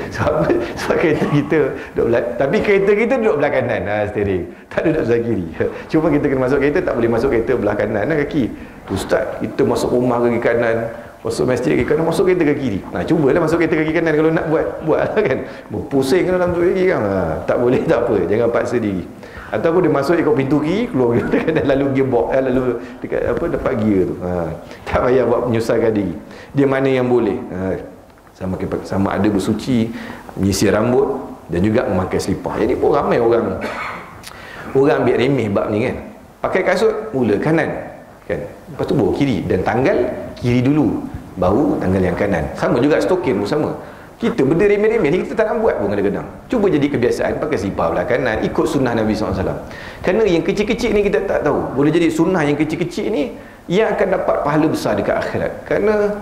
sebab kereta kita duduk tapi kereta kita duduk belah kanan, steering, tak duduk belah kiri. Cuma kita kena masuk kereta, tak boleh masuk kereta belah kanan kaki. Ustaz, kita masuk rumah kaki kanan, masuk masjid kaki kanan, masuk kereta kaki kiri. Cubalah masuk kereta kaki kanan kalau nak buat kan. Berpusing dalam tu kaki kan. Tak boleh, tak apa, jangan paksa diri. Ataupun dia masuk ikut pintu kiri, keluar dekat lalu gearbox, lalu dekat dekat gear tu. Tak payah buat menyusahkan diri. Dia mana yang boleh. Sama ada bersuci, menyisir rambut dan juga memakai selipar. Jadi pun ramai orang ambil remeh bab ni kan. Pakai kasut mula kanan kan. Lepas tu bawa kiri, dan tanggal kiri dulu. bahu tangan yang kanan. Sama juga stokin pun sama. Kita benda remeh-remeh ni kita tak nak buat pun kadang-kadang. Cuba jadi kebiasaan pakai selipar belah kanan, ikut sunnah Nabi SAW. Kerana yang kecil-kecil ni kita tak tahu. Boleh jadi sunnah yang kecil-kecil ni yang akan dapat pahala besar dekat akhirat. Kerana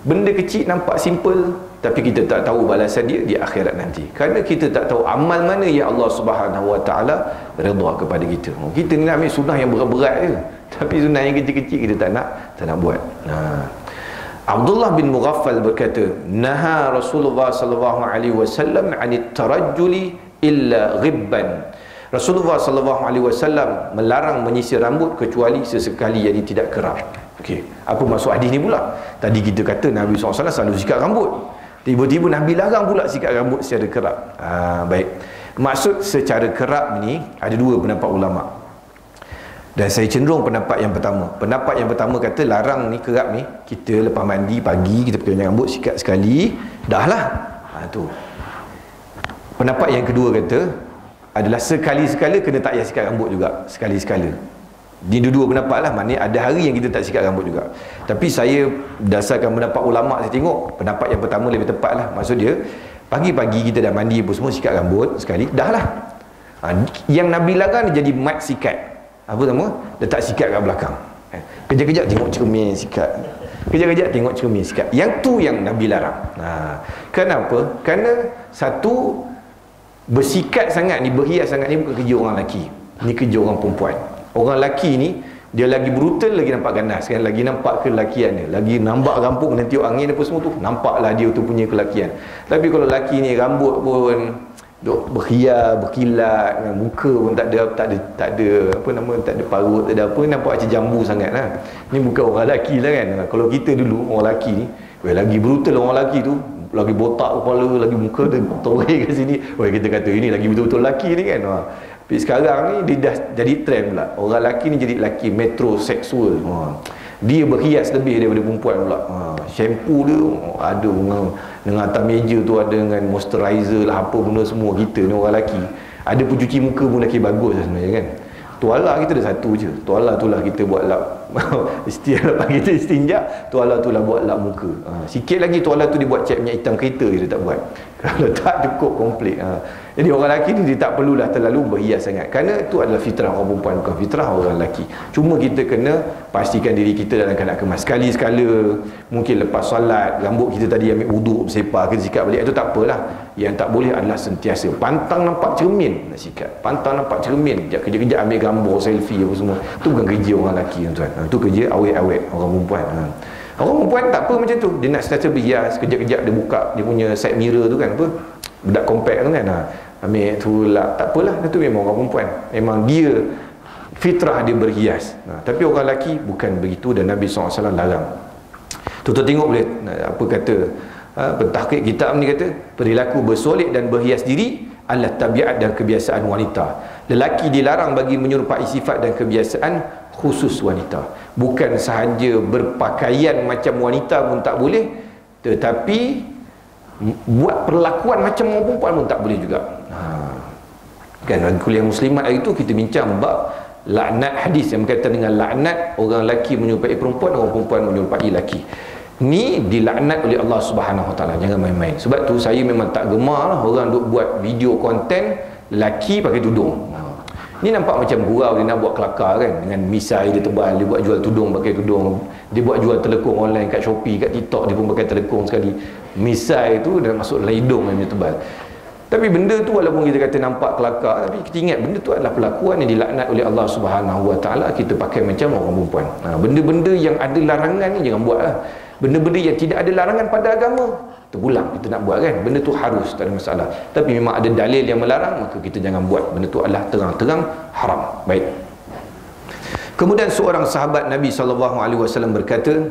benda kecil nampak simple, tapi kita tak tahu balasan dia di akhirat nanti. Kerana kita tak tahu amal mana yang Allah Subhanahu Wa Taala redha kepada kita. Kita ni nak ambil sunnah yang berat-berat je, tapi sunnah yang kecil-kecil kita tak nak buat. Abdullah bin Mughaffal berkata, naha Rasulullah sallallahu alaihi wasallam 'anit tarajjuli illa ghibban. Rasulullah sallallahu alaihi wasallam melarang menyisir rambut kecuali sesekali, yang tidak kerap. Okey, apa maksud hadis ni pula? Tadi kita kata Nabi SAW selalu sikat rambut. Tiba-tiba Nabi larang pula sikat rambut secara kerap. Baik. Maksud secara kerap ni ada dua pendapat ulama. Dan saya cenderung pendapat yang pertama. Pendapat yang pertama kata larang ni, kerap ni, kita lepas mandi pagi kita pakai rambut sikat sekali, dah lah. Tu. Pendapat yang kedua kata adalah sekali-sekala kena tak payah sikat rambut juga, sekali-sekala. Ini dua pendapat lah. Maknanya ada hari yang kita tak sikat rambut juga. Tapi saya berdasarkan pendapat ulama', saya tengok pendapat yang pertama lebih tepat lah. Maksud dia, pagi-pagi kita dah mandi apa semua, sikat rambut sekali, dah lah. Yang Nabi larang jadi mat sikat. Apa nama? Letak sikat kat belakang. Kejap-kejap tengok cermin sikat, kejap-kejap tengok cermin sikat. Yang tu yang Nabi larang. Kenapa? Kerana satu, bersikat sangat ni, berhias sangat ni bukan kerja orang lelaki. Ni kerja orang perempuan. Orang lelaki ni dia lagi brutal, lagi nampak ganas kan, lagi nampak kelelakian dia, lagi nampak rampung dan tiup angin apa semua tu, nampaklah dia tu punya kelelakian. Tapi kalau lelaki ni rambut pun duk berhias, berkilat, muka pun tak ada apa nama, tak ada parut, tak ada apa, nampak macam jambu sangat lah. Ni bukan orang lelaki lah kan. Kalau kita dulu orang lelaki ni, lagi brutal orang lelaki tu, lagi botak kepala, lagi muka dia toreh kat sini. Kita kata ini lagi betul-betul lelaki ni kan. Tapi sekarang ni dia dah jadi trend pula. Orang lelaki ni jadi lelaki metroseksual. Dia berhias lebih daripada perempuan pula. Shampoo dia ada dengan atas meja tu, ada dengan moisturizer lah, apa benda semua. Kita ni orang lelaki ada pencuci muka pun lelaki bagus lah sebenarnya kan. Tuala kita ada satu je. Tuala tu lah kita buat lap lepas kita istinja, tuala tu lah buat lap muka. Sikit lagi tuala tu dia buat cat minyak hitam kereta je, dia tak buat. Kalau tak cukup komplit. Jadi orang lelaki ni dia tak perlulah terlalu berhias sangat, kerana itu adalah fitrah orang perempuan, bukan fitrah orang lelaki. Cuma kita kena pastikan diri kita dalam keadaan kemas. Sekali-sekala, mungkin lepas solat, rambut kita tadi ambil wuduk, bersepah, kita sikat balik, itu tak apalah. Yang tak boleh adalah sentiasa pantang nampak cermin nak sikat, pantang nampak cermin, kejap-kejap ambil gambar selfie apa semua. Itu bukan kerja orang lelaki tuan. Itu kerja awet-awet orang perempuan. Orang perempuan tak apa macam tu, dia nak sentiasa berhias, kejap-kejap dia buka dia punya side mirror tu kan, apa bedak compact tu kan, ambil tu lah, tak apalah. Itu memang orang perempuan, memang dia fitrah dia berhias. Tapi orang lelaki bukan begitu, dan Nabi SAW larang. Tuan-tuan tengok boleh apa kata pentahqiq kitab ni, kata perilaku bersolek dan berhias diri adalah tabiat dan kebiasaan wanita. Lelaki dilarang bagi menyerupai sifat dan kebiasaan khusus wanita. Bukan sahaja berpakaian macam wanita pun tak boleh, tetapi buat perlakuan macam orang perempuan pun tak boleh juga. Kan dalam kuliah muslimat hari tu kita bincang bab laknat, hadis yang berkaitan dengan laknat, orang lelaki menyerupai perempuan, orang perempuan menyerupai lelaki. Ni dilaknat oleh Allah Subhanahu Wa Taala. Jangan main-main. Sebab tu saya memang tak gemar lah orang duk buat video konten lelaki pakai tudung. Ni nampak macam gurau, dia nak buat kelakar kan, dengan misai dia tebal, dia buat jual tudung pakai tudung, dia buat jual telekung online kat Shopee, kat TikTok dia pun pakai telekung sekali. Misai tu dah masuk dalam hidung yang dia tebal. Tapi benda tu walaupun kita kata nampak kelakar, tapi kita ingat benda tu adalah perlakuan yang dilaknat oleh Allah Subhanahu Wa Taala. Kita pakai macam orang perempuan. Benda-benda yang ada larangan ni jangan buat lah. Benda-benda yang tidak ada larangan pada agama, terpulang kita nak buat kan, benda tu harus, tak ada masalah. Tapi memang ada dalil yang melarang, maka kita jangan buat. Benda tu adalah terang-terang haram. Baik. Kemudian seorang sahabat Nabi SAW berkata,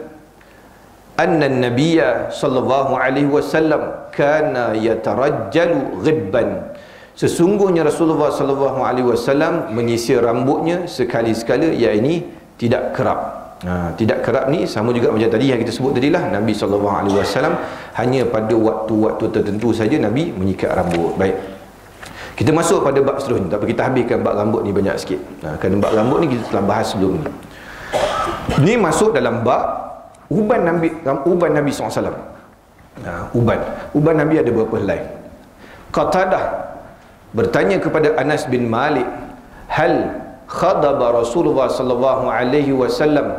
anna nabiyya sallallahu alaihi wasallam kana yatarajjalu ghibban. Sesungguhnya Rasulullah sallallahu alaihi wasallam menyisir rambutnya sekali-sekala, iaitu tidak kerap. Tidak kerap ni sama juga macam tadi yang kita sebut tadi lah. Nabi SAW hanya pada waktu-waktu tertentu saja Nabi menyikat rambut. Baik, kita masuk pada bab seterusnya. Tapi kita habiskan bab rambut ni banyak sikit, kerana bab rambut ni kita telah bahas sebelum ni. Ni masuk dalam bab uban Nabi SAW. Uban Nabi ada berapa helai. Qatadah bertanya kepada Anas bin Malik, hal khadaba Rasulullah sallallahu alaihi wasallam?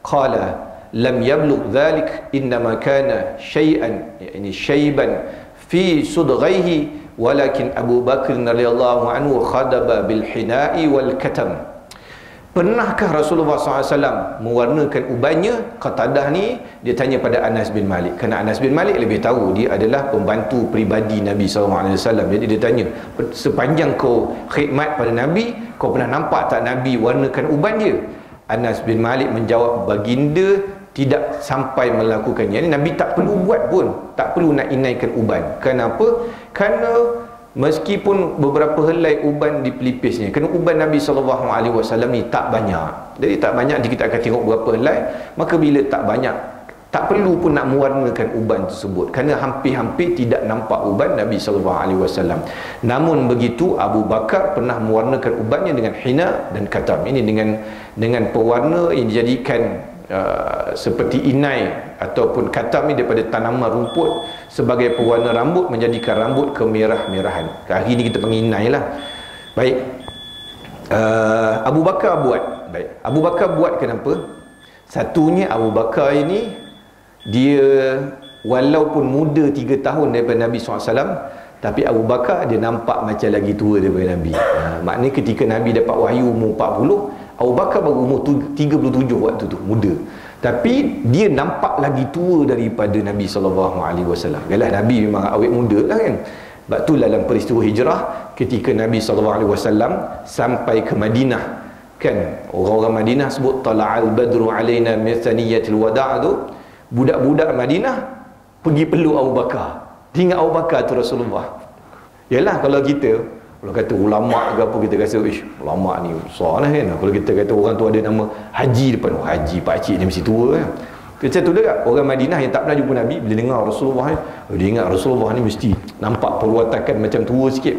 Qala lam yablugh dhalik, innama kana syai'an, yani syaiban fi sudghaihi, walakin Abu Bakr radhiyallahu anhu khadaba bil hina'i wal katam. Pernahkah Rasulullah SAW mewarnakan ubannya? Qatadah ni dia tanya pada Anas bin Malik, kerana Anas bin Malik lebih tahu, dia adalah pembantu peribadi Nabi SAW. Jadi dia tanya, sepanjang kau khidmat pada Nabi, kau pernah nampak tak Nabi warnakan uban dia? Anas bin Malik menjawab, baginda tidak sampai melakukannya. Nabi tak perlu buat pun, tak perlu nak inaikan uban. Kenapa? Kerana meskipun beberapa helai uban di pelipisnya, kerana uban Nabi SAW ni tak banyak. Jadi tak banyak, nanti kita akan tengok berapa helai. Maka bila tak banyak, tak perlu pun nak mewarnakan uban tersebut, kerana hampir-hampir tidak nampak uban Nabi SAW. Namun begitu, Abu Bakar pernah mewarnakan ubannya dengan hina dan katam. Ini dengan pewarna yang dijadikan seperti inai ataupun katam ni daripada tanaman rumput sebagai pewarna rambut, menjadikan rambut kemerah-merahan. Hari ni kita panggil inai lah. Baik, Abu Bakar buat. Baik, Abu Bakar buat kenapa? Satunya, Abu Bakar ini dia walaupun muda 3 tahun daripada Nabi SAW, tapi Abu Bakar dia nampak macam lagi tua daripada Nabi. Maknanya ketika Nabi dapat wahyu umur 40, Abu Bakar baru umur 37 waktu tu, muda. Tapi dia nampak lagi tua daripada Nabi SAW. Yalah, Nabi memang awet muda lah kan. Sebab tu dalam peristiwa hijrah, ketika Nabi SAW sampai ke Madinah, kan, orang-orang Madinah sebut tala'al badru alaina min thaniyatil wada' tu, budak-budak Madinah pergi peluk Abu Bakar. Tengok Abu Bakar tu Rasulullah. Yalah, kalau kita, kalau kata ulama' ke apa, kita rasa ulama' ni besar lah kan. Kalau kita kata orang tu ada nama Haji depan, Haji pakcik dia mesti tua kan. Macam tu juga orang Madinah yang tak pernah jumpa Nabi, bila dengar Rasulullah ni, dia ingat Rasulullah ni mesti nampak perwatakan macam tua sikit.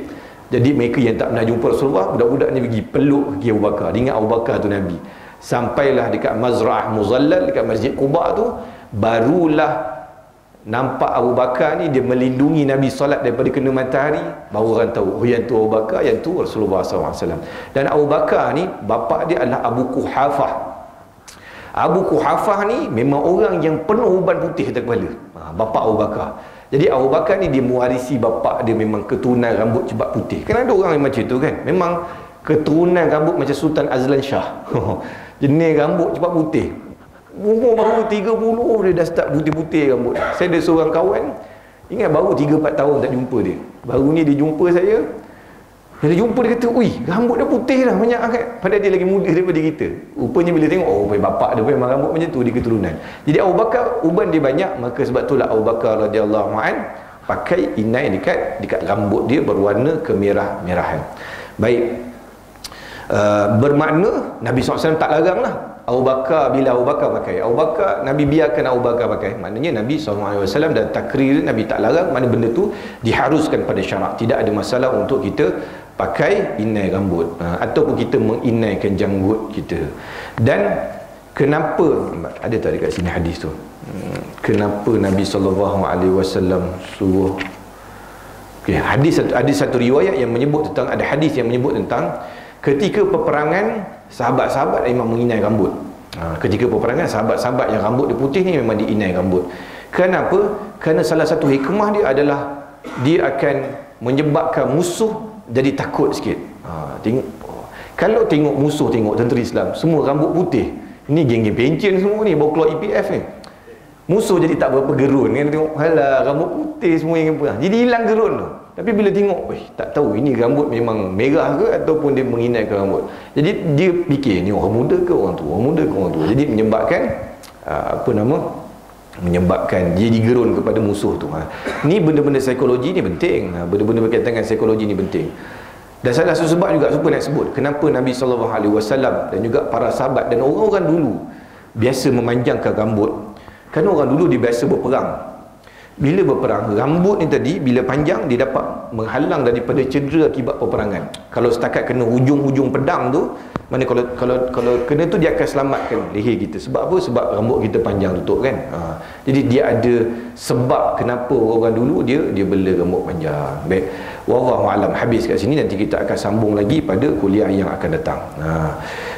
Jadi mereka yang tak pernah jumpa Rasulullah, budak-budak ni pergi peluk kaki Abu Bakar. Dia ingat Abu Bakar tu Nabi. Sampailah dekat Mazra'ah Muzallal, dekat Masjid Quba tu, barulah nampak Abu Bakar ni dia melindungi Nabi solat daripada kena matahari. Baru orang tahu, oh yang tu Abu Bakar, yang tu Rasulullah SAW. Dan Abu Bakar ni bapa dia adalah Abu Quhafah. Abu Quhafah ni memang orang yang penuh uban putih atas kepala, bapa Abu Bakar. Jadi Abu Bakar ni dia mewarisi bapa dia, memang keturunan rambut cepat putih. Kan ada orang yang macam tu kan, memang keturunan rambut macam Sultan Azlan Shah. Jenis rambut cepat putih. Umur baru 30 dia dah start putih-putih rambut. Saya ada seorang kawan, ingat baru 3-4 tahun tak jumpa dia. Baru ni dia jumpa saya. Bila jumpa dia kata, "Ui, rambut dah putih dah banyak kan." Padahal dia lagi muda daripada kita. Rupanya bila tengok, oh bapak dia memang rambut macam tu, dia keturunan. Jadi Abu Bakar uban dia banyak, maka sebab itulah Abu Bakar radhiyallahu an pakai inai dekat rambut dia berwarna kemerah-merahan. Baik. Bermakna Nabi SAW tak larang lah Abu Bakar, bila Abu Bakar pakai, Abu Bakar, Nabi biarkan Abu Bakar pakai. Maknanya Nabi SAW dan takrir Nabi tak larang, mana benda tu diharuskan pada syarak. Tidak ada masalah untuk kita pakai inai rambut, ataupun kita menginaikan janggut kita. Dan kenapa, ada tak dekat sini hadis tu, kenapa Nabi SAW suruh, okay, ada satu riwayat yang menyebut tentang, ada hadis yang menyebut tentang ketika peperangan sahabat-sahabat memang menginai rambut. Ketika peperangan sahabat-sahabat yang rambut dia putih ni memang diinai rambut. Kenapa? Kerana salah satu hikmah dia adalah dia akan menyebabkan musuh jadi takut sikit. Tengok, kalau tengok musuh, tengok tentera Islam semua rambut putih, ni geng-geng pencen semua ni bawa keluar EPF ni, musuh jadi tak berapa gerun kan. Tengok, halah rambut putih semua yang perang, jadi hilang gerun tu. Tapi bila tengok, tak tahu ini rambut memang merah ke ataupun dia menginaikan rambut. Jadi dia fikir ni orang muda ke orang tua, orang muda ke orang tua. Jadi menyebabkan menyebabkan dia digerun kepada musuh tu. Ni benda-benda psikologi ni penting. Benda-benda berkaitan dengan psikologi ni penting. Dan salah satu sebab juga suka nak sebut kenapa Nabi SAW dan juga para sahabat dan orang-orang dulu biasa memanjangkan rambut. Kerana orang dulu dia biasa berperang. Bila berperang, rambut ni tadi bila panjang dia dapat menghalang daripada cedera akibat peperangan. Kalau setakat kena hujung-hujung pedang tu, Mana kalau kena tu dia akan selamatkan leher kita. Sebab apa? Sebab rambut kita panjang tutup kan. Jadi dia ada sebab kenapa orang dulu dia bela rambut panjang. Baik. Wallahu alam. Habis kat sini, nanti kita akan sambung lagi pada kuliah yang akan datang.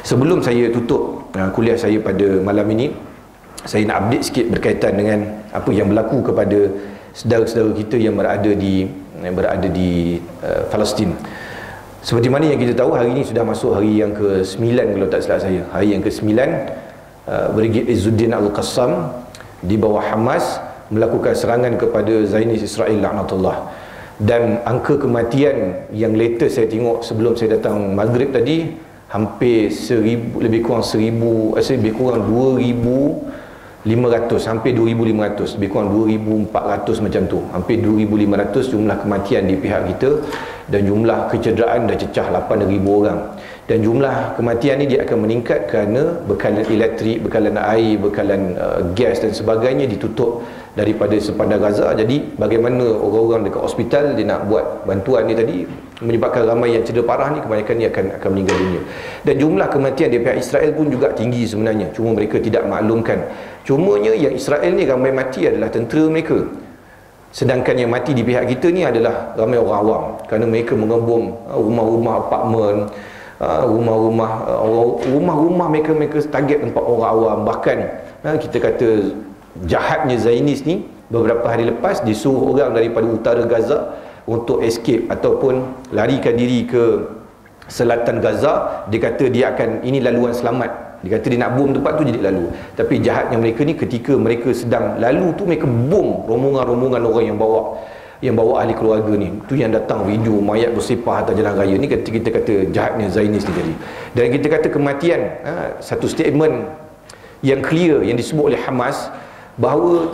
Sebelum saya tutup kuliah saya pada malam ini, saya nak update sikit berkaitan dengan apa yang berlaku kepada saudara-saudara kita yang berada di Palestin. Seperti mana yang kita tahu, hari ini sudah masuk hari yang ke-9 kalau tak silap saya. Hari yang ke-9, Brigade Izzuddin Al-Qassam di bawah Hamas melakukan serangan kepada Zionis Israel laknatullah. Dan angka kematian yang latest saya tengok sebelum saya datang maghrib tadi, hampir 1,000, lebih kurang 2,500, hampir 2,500, lebih kurang 2,400 macam tu. Hampir 2,500 jumlah kematian di pihak kita, dan jumlah kecederaan dah cecah 8,000 orang. Dan jumlah kematian ni dia akan meningkat kerana bekalan elektrik, bekalan air, bekalan gas dan sebagainya ditutup daripada sepanjang Gaza. Jadi bagaimana orang-orang dekat hospital dia nak buat bantuan ni tadi, menyebabkan ramai yang cedera parah ni kebanyakan ni akan meninggal dunia. Dan jumlah kematian di pihak Israel pun juga tinggi sebenarnya, cuma mereka tidak maklumkan. Cumanya yang Israel ni ramai mati adalah tentera mereka, sedangkan yang mati di pihak kita ni adalah ramai orang awam, kerana mereka mengebom rumah-rumah apartmen, rumah-rumah mereka target tempat orang awam. Bahkan kita kata jahatnya Zionis ni, beberapa hari lepas disuruh orang daripada utara Gaza untuk escape ataupun larikan diri ke selatan Gaza. Dia kata dia akan, ini laluan selamat. Dia kata dia nak bom tempat tu jadi lalu. Tapi jahatnya mereka ni, ketika mereka sedang lalu tu, mereka bom rombongan-rombongan orang yang bawa ahli keluarga ni. Tu yang datang video mayat bersepah atas jalan raya ni. Kita kata jahatnya Zionis ni tadi. Dan kita kata kematian, satu statement yang clear yang disebut oleh Hamas, bahawa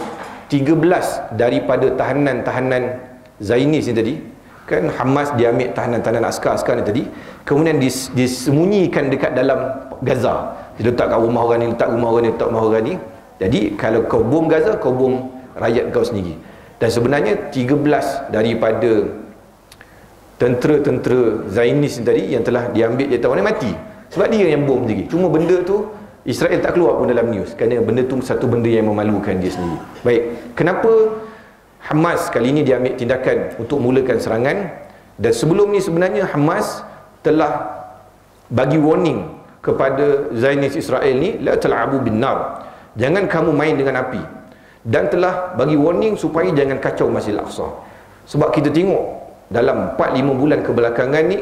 13 daripada tahanan-tahanan Zionis ni tadi, kan Hamas dia ambil tahanan-tahanan askar-askar ni tadi, kemudian disembunyikan dekat dalam Gaza. Dia letak kat rumah orang ni, letak rumah orang ni, letak rumah orang ni. Jadi kalau kau bom Gaza, kau bom rakyat kau sendiri. Dan sebenarnya 13 daripada tentera-tentera Zionis tadi yang telah diambil dia tahu ni mati. Sebab dia yang bom sendiri. Cuma benda tu Israel tak keluar pun dalam news, kerana benda tu satu benda yang memalukan dia sendiri. Baik, kenapa Hamas kali ini dia ambil tindakan untuk mulakan serangan? Dan sebelum ni sebenarnya Hamas telah bagi warning kepada Zionis Israel ni, la tal'abu bin nar, jangan kamu main dengan api. Dan telah bagi warning supaya jangan kacau Masjidil Aqsa. Sebab kita tengok dalam 4-5 bulan kebelakangan ni,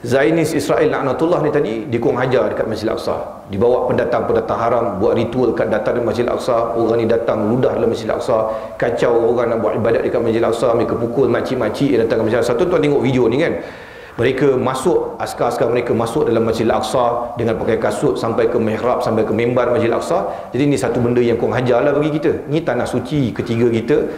Zionis Israel laknatullah ni tadi dikurang hajar dekat Masjidil Aqsa. Dibawa pendatang-pendatang haram buat ritual kat datar Masjidil Aqsa. Orang ni datang ludah dalam Masjidil Aqsa, kacau orang nak buat ibadat dekat Masjidil Aqsa. Mereka pukul makcik-makcik yang datang ke Masjidil Aqsa. Tuan tengok video ni kan, mereka masuk, askar-askar mereka masuk dalam Masjidil Aqsa dengan pakai kasut sampai ke mihrab, sampai ke mimbar Masjidil Aqsa. Jadi ni satu benda yang kurang hajar lah bagi kita. Ni tanah suci ketiga kita,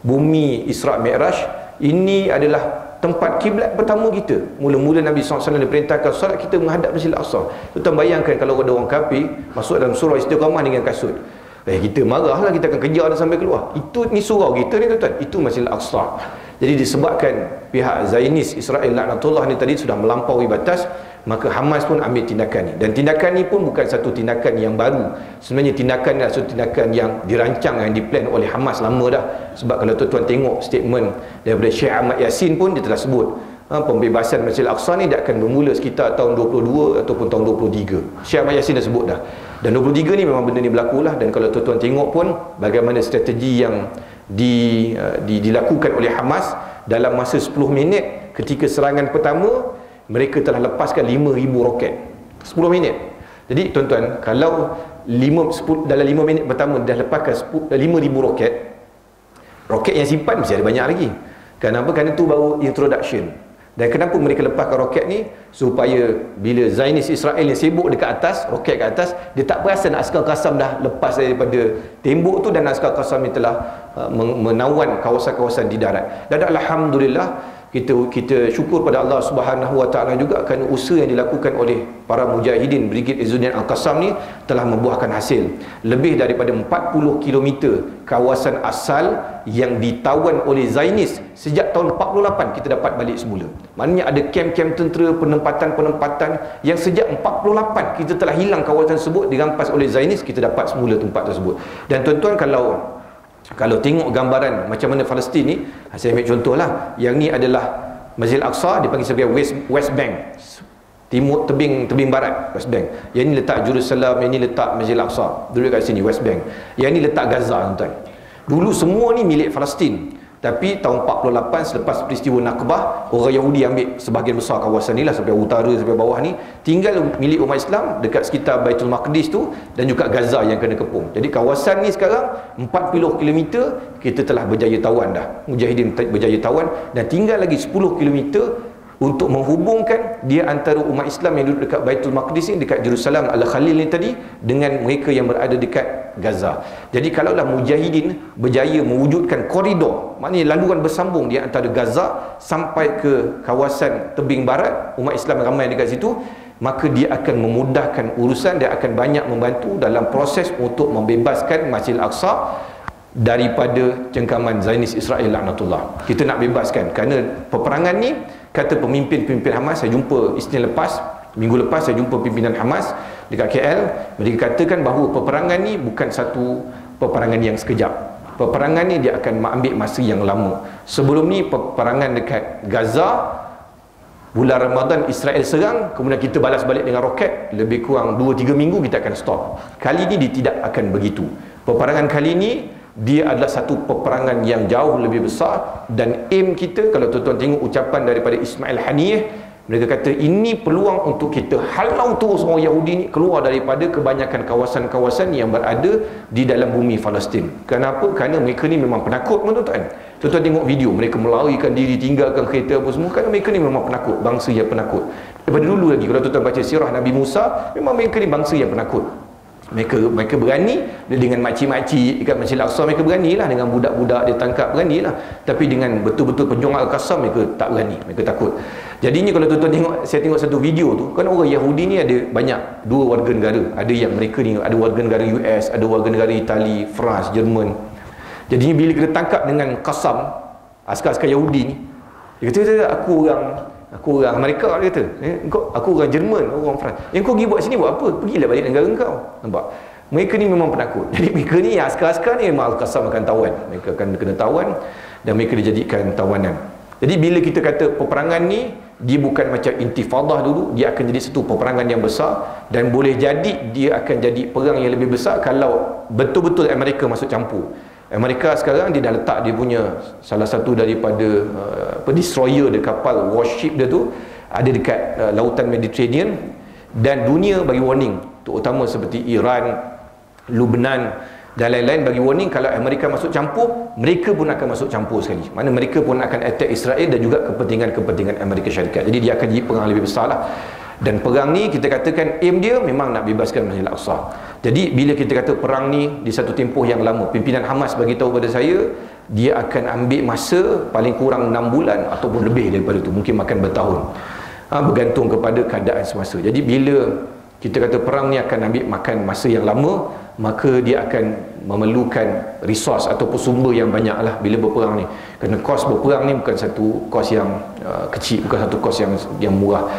bumi Isra' Mi'raj. Ini adalah tempat kiblat pertama kita. Mula-mula Nabi SAW diperintahkan solat kita menghadap Masjidil Aqsa. Tuan bayangkan kalau ada orang kafir masuk dalam surau Istiqamah dengan kasut, kita marahlah, kita akan kejar dia sampai keluar. Ni surau kita ni tuan, itu Masjidil Aqsa. Jadi disebabkan pihak Zionis Israel laknatullah ni tadi sudah melampaui batas, maka Hamas pun ambil tindakan ni. Dan tindakan ni pun bukan satu tindakan yang baru. Sebenarnya tindakan ni adalah satu tindakan yang dirancang, yang diplan oleh Hamas lama dah. Sebab kalau tuan-tuan tengok statement daripada Syekh Ahmad Yassin pun, dia telah sebut pembebasan Masjidil Aqsa ni dia akan bermula sekitar tahun 22 ataupun tahun 23. Syekh Ahmad Yassin dah sebut dah. Dan 23 ni memang benda ni berlaku lah. Dan kalau tuan-tuan tengok pun bagaimana strategi yang dilakukan oleh Hamas dalam masa 10 minit ketika serangan pertama, mereka telah lepaskan 5,000 roket 10 minit. Jadi tuan-tuan, kalau dalam 5 minit pertama dah lepaskan 5,000 roket yang simpan mesti ada banyak lagi. Kenapa? Kerana itu baru introduction. Dan kenapa mereka lepaskan roket ni? Supaya bila Zionis Israel yang sibuk dekat atas, roket kat atas, dia tak perasan askar Qassam dah lepas daripada tembok tu, dan askar Qassam ni telah menawan kawasan-kawasan di darat. Dan alhamdulillah kita syukur pada Allah Subhanahu Wa Taala juga kerana usaha yang dilakukan oleh para mujahidin Brigade Izzuddin Al-Qassam ni telah membuahkan hasil. Lebih daripada 40 km kawasan asal yang ditawan oleh Zionis sejak tahun 48 kita dapat balik semula. Maknanya ada kem-kem tentera, penempatan-penempatan yang sejak 48 kita telah hilang kawasan tersebut, dirampas oleh Zionis, kita dapat semula tempat tersebut. Dan tuan-tuan, kalau tengok gambaran macam mana Palestin ni, saya ambil contohlah, yang ni adalah Masjid Al-Aqsa, dipanggil sebagai West Bank, timur tebing barat, West Bank. Yang ni letak Jerusalem, yang ni letak Masjid Al-Aqsa, duduk kat sini West Bank. Yang ni letak Gaza, tuan-tuan. Dulu semua ni milik Palestin, tapi tahun 48 selepas peristiwa Nakbah, orang Yahudi ambil sebahagian besar kawasan ni lah, sampai utara sampai bawah ni, tinggal milik umat Islam dekat sekitar Baitul Maqdis tu, dan juga Gaza yang kena kepung. Jadi kawasan ni sekarang 40 km kita telah berjaya tawan dah, mujahidin berjaya tawan, dan tinggal lagi 10 km untuk menghubungkan dia antara umat Islam yang duduk dekat Baitul Maqdis ni, dekat Jerusalem Al-Khalil ni tadi, dengan mereka yang berada dekat Gaza. Jadi kalaulah mujahidin berjaya mewujudkan koridor, maknanya laluan bersambung di antara Gaza sampai ke kawasan tebing barat, umat Islam ramai dekat situ, maka dia akan memudahkan urusan, dia akan banyak membantu dalam proses untuk membebaskan Masjid Al-Aqsa daripada cengkaman Zionis Israel laknatullah. Kita nak bebaskan, kerana peperangan ni, kata pemimpin Hamas, saya jumpa Isnin lepas, minggu lepas saya jumpa pimpinan Hamas dekat KL, mereka katakan bahawa peperangan ni bukan satu peperangan yang sekejap. Peperangan ni dia akan ambil masa yang lama. Sebelum ni peperangan dekat Gaza, bulan Ramadan Israel serang, kemudian kita balas balik dengan roket, lebih kurang 2-3 minggu kita akan stop. Kali ni dia tidak akan begitu. Peperangan kali ni dia adalah satu peperangan yang jauh lebih besar, dan aim kita, kalau tuan-tuan tengok ucapan daripada Ismail Haniyeh, mereka kata ini peluang untuk kita halau terus orang Yahudi ni keluar daripada kebanyakan kawasan-kawasan yang berada di dalam bumi Palestin. Kenapa? Kerana mereka ni memang penakut, tuan-tuan. Tuan-tuan tengok video, mereka melarikan diri, tinggalkan kereta apa semua, kerana mereka ni memang penakut, bangsa yang penakut. Daripada dulu lagi, kalau tuan-tuan baca sirah Nabi Musa, memang mereka ni bangsa yang penakut. Mereka berani dengan makcik-makcik dekat Masjid Al-Aqsa, mereka beranilah, dengan budak-budak dia tangkap beranilah, tapi dengan betul-betul pejuang Al-Qassam mereka tak berani, mereka takut. Jadinya kalau tuan-tuan tengok, saya tengok satu video tu, kan orang Yahudi ni ada banyak, dua warga negara, ada yang mereka ni ada warga negara US, ada warga negara Itali, France, Jerman. Jadinya bila kita tangkap dengan Qassam, askar-askar Yahudi ni, dia kata, aku orang Amerika, dia kata, aku orang Jerman, orang France. Yang kau pergi buat sini buat apa? Pergilah balik negara kau. Nampak? Mereka ni memang penakut. Jadi mereka ni, askar-askar ni memang Al-Qassam akan tawan. Mereka akan kena tawan, dan mereka dijadikan tawanan. Jadi bila kita kata peperangan ni, dia bukan macam intifadah dulu, dia akan jadi satu peperangan yang besar, dan boleh jadi dia akan jadi perang yang lebih besar kalau betul-betul Amerika masuk campur. Amerika sekarang dia dah letak dia punya salah satu daripada destroyer dia, kapal warship dia tu ada dekat lautan Mediterranean, dan dunia bagi warning, terutama seperti Iran, Lebanon dan lain-lain, bagi warning kalau Amerika masuk campur, mereka pun akan masuk campur sekali. Mana mereka pun akan attack Israel dan juga kepentingan Amerika Syarikat. Jadi dia akan jadi perang lebih besar lah. Dan perang ni kita katakan aim dia memang nak bebaskan Masjid Al-Aqsa. Jadi bila kita kata perang ni di satu tempoh yang lama, pimpinan Hamas bagi tahu pada saya, dia akan ambil masa paling kurang 6 bulan ataupun lebih daripada itu, mungkin makan bertahun, bergantung kepada keadaan semasa. Jadi bila kita kata perang ni akan ambil makan masa yang lama, maka dia akan memerlukan resource ataupun sumber yang banyak lah bila berperang ni. Kerana kos berperang ni bukan satu kos yang kecil, bukan satu kos yang murah.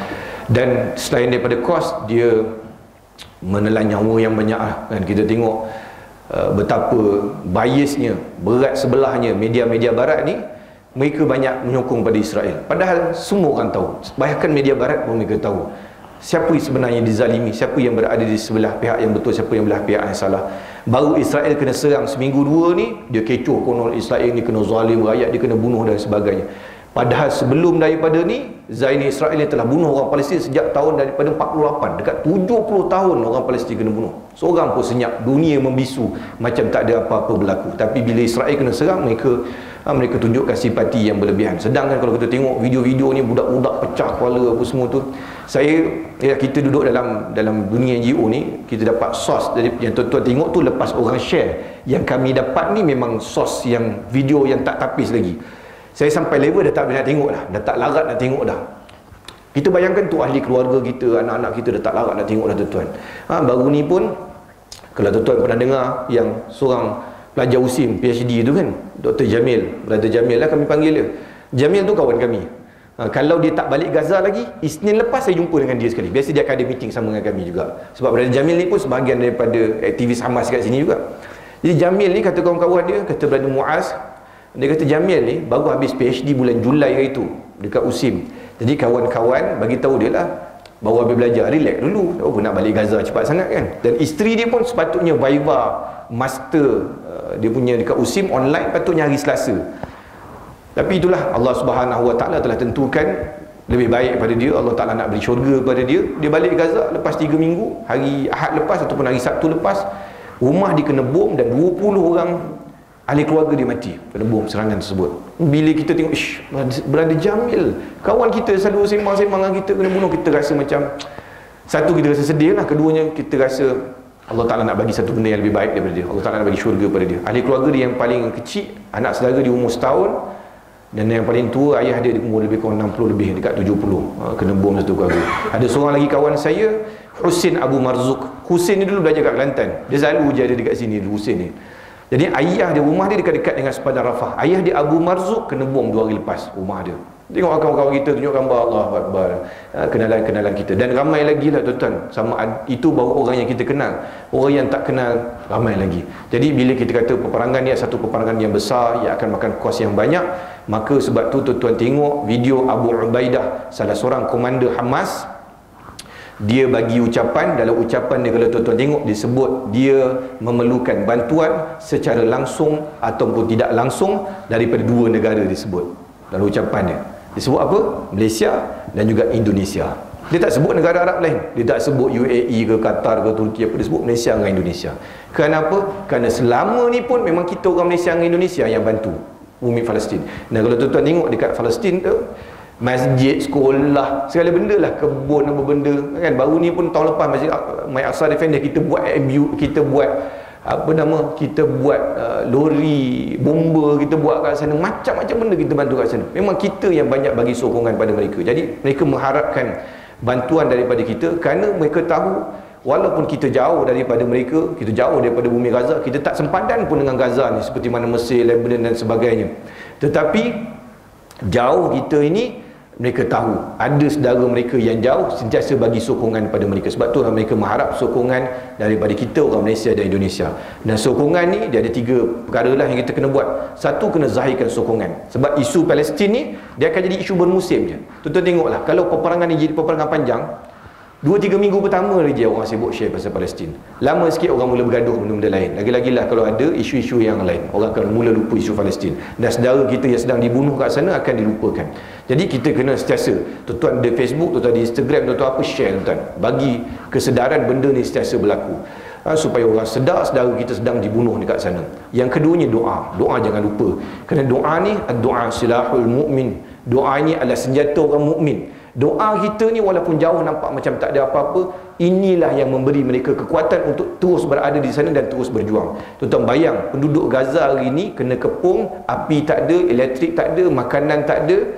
Dan selain daripada kos, dia menelan nyawa yang banyak lah. Dan kita tengok betapa biasnya, berat sebelahnya media-media barat ni, mereka banyak menyokong pada Israel. Padahal semua orang tahu, bahkan media barat pun mereka tahu siapa sebenarnya dizalimi, siapa yang berada di sebelah pihak yang betul, siapa yang belah pihak yang salah. Baru Israel kena serang seminggu dua ni, dia kecoh konon Israel ni kena zalim rakyat, dia kena bunuh dan sebagainya. Padahal sebelum daripada ni, Zionis Israel ni telah bunuh orang Palestin sejak tahun daripada 48, dekat 70 tahun orang Palestin kena bunuh. Seorang pun senyap, dunia membisu macam tak ada apa-apa berlaku. Tapi bila Israel kena serang, mereka tunjukkan simpati yang berlebihan. Sedangkan kalau kita tengok video-video ni, budak-budak pecah kepala apa semua tu, kita duduk dalam dunia NGO ni, kita dapat source dari yang tuan-tuan tengok tu lepas orang share. Yang kami dapat ni memang source yang video yang tak tapis lagi. Saya sampai level dah tak boleh nak tengok dah. Dah tak larat nak tengok dah. Kita bayangkan tu ahli keluarga kita, anak-anak kita dah tak larat nak tengok dah tuan-tuan. Baru ni pun, kalau tuan-tuan pernah dengar yang seorang pelajar USIM PhD tu kan, Dr. Jamil, Brother Jamil lah kami panggil dia. Jamil tu kawan kami. Kalau dia tak balik Gaza lagi, Isnin lepas saya jumpa dengan dia sekali. Biasa dia akan ada meeting sama dengan kami juga. Sebab Brother Jamil ni pun sebahagian daripada aktivis Hamas kat sini juga. Jadi Jamil ni kata kawan-kawan dia, kata Brother Muaz, dia kata Jamil ni baru habis PhD bulan Julai hari tu dekat USIM. Jadi kawan-kawan bagi tahu dia lah, baru habis belajar, relax dulu, tak apa nak balik Gaza cepat sangat kan. Dan isteri dia pun sepatutnya Viva master dia punya dekat USIM online, patutnya hari Selasa. Tapi itulah Allah Subhanahu Wa Taala telah tentukan lebih baik pada dia. Allah Taala nak beri syurga pada dia. Dia balik Gaza lepas 3 minggu, hari Ahad lepas ataupun hari Sabtu lepas, rumah dia kena bom dan 20 orang ahli keluarga dia mati pada bom serangan tersebut. Bila kita tengok, Brother Jamil, kawan kita selalu sembang-sembang dengan kita, kena bunuh, kita rasa macam, satu kita rasa sedih lah, keduanya kita rasa Allah Ta'ala nak bagi satu benda yang lebih baik daripada dia. Allah Ta'ala nak bagi syurga pada dia. Ahli keluarga dia yang paling kecil, anak saudara dia umur setahun, dan yang paling tua ayah dia umur lebih kurang 60 lebih, dekat 70, kena bom satu keluarga. Ada seorang lagi kawan saya, Husin Abu Marzuk. Husin ni dulu belajar kat Kelantan, dia selalu je ada dekat sini, Husin ni. Jadi ayah dia, rumah dia dekat-dekat dengan sepadan Rafah. Ayah dia Abu Marzuk kena bom 2 hari lepas rumah dia. Tengok kawan-kawan kita tunjuk gambar, Allahu Akbar, kenalan-kenalan kita. Dan ramai lagi lah tuan-tuan. Sama itu baru orang yang kita kenal. Orang yang tak kenal ramai lagi. Jadi bila kita kata peperangan ni satu peperangan yang besar, yang akan makan kos yang banyak, maka sebab tu tuan-tuan tengok video Abu Ubaidah, salah seorang komander Hamas, dia bagi ucapan. Dalam ucapan dia, kalau tuan-tuan tengok, dia sebut dia memerlukan bantuan secara langsung ataupun tidak langsung daripada 2 negara disebut dalam ucapan dia. Dia sebut apa? Malaysia dan juga Indonesia. Dia tak sebut negara Arab lain. Dia tak sebut UAE ke Qatar ke Turki apa. Dia sebut Malaysia dengan Indonesia. Kenapa? Kerana selama ni pun memang kita orang Malaysia dengan Indonesia yang bantu bumi Palestin. Dan kalau tuan-tuan tengok dekat Palestin tu, masjid, sekolah, segala benda lah, kebun apa benda kan. Baru ni pun tahun lepas Masjid My Aqsa Defender kita buat kita buat lori bomba, kita buat kat sana, macam-macam benda kita bantu kat sana. Memang kita yang banyak bagi sokongan pada mereka. Jadi mereka mengharapkan bantuan daripada kita, kerana mereka tahu walaupun kita jauh daripada mereka, kita jauh daripada bumi Gaza, kita tak sempadan pun dengan Gaza ni seperti mana Mesir, Lebanon dan sebagainya. Tetapi jauh kita ini, mereka tahu ada saudara mereka yang jauh sentiasa bagi sokongan pada mereka. Sebab tu mereka mengharap sokongan daripada kita orang Malaysia dan Indonesia. Dan sokongan ni dia ada 3 perkara lah yang kita kena buat. Satu, kena zahirkan sokongan. Sebab isu Palestin ni dia akan jadi isu bermusim je. Tuan-tuan tengoklah, kalau peperangan ni jadi peperangan panjang, 2-3 minggu pertama je orang sibuk share pasal Palestin. Lama sikit orang mula bergaduh benda-benda lain. Lagi-lagilah kalau ada isu-isu yang lain, orang akan mula lupa isu Palestin. Dan saudara kita yang sedang dibunuh kat sana akan dilupakan. Jadi kita kena sentiasa, tuan-tuan di Facebook, tuan-tuan di Instagram, tuan-tuan apa, share tuan-tuan. Bagi kesedaran benda ni sentiasa berlaku. Supaya orang sedar saudara kita sedang dibunuh dekat sana. Yang keduanya doa. Doa jangan lupa. Kerana doa ni, doa silahul mu'min. Doa ni adalah senjata orang mukmin. Doa kita ni walaupun jauh nampak macam tak ada apa-apa, inilah yang memberi mereka kekuatan untuk terus berada di sana dan terus berjuang. Tuan-tuan bayang, penduduk Gaza hari ni kena kepung, api tak ada, elektrik tak ada, makanan tak ada,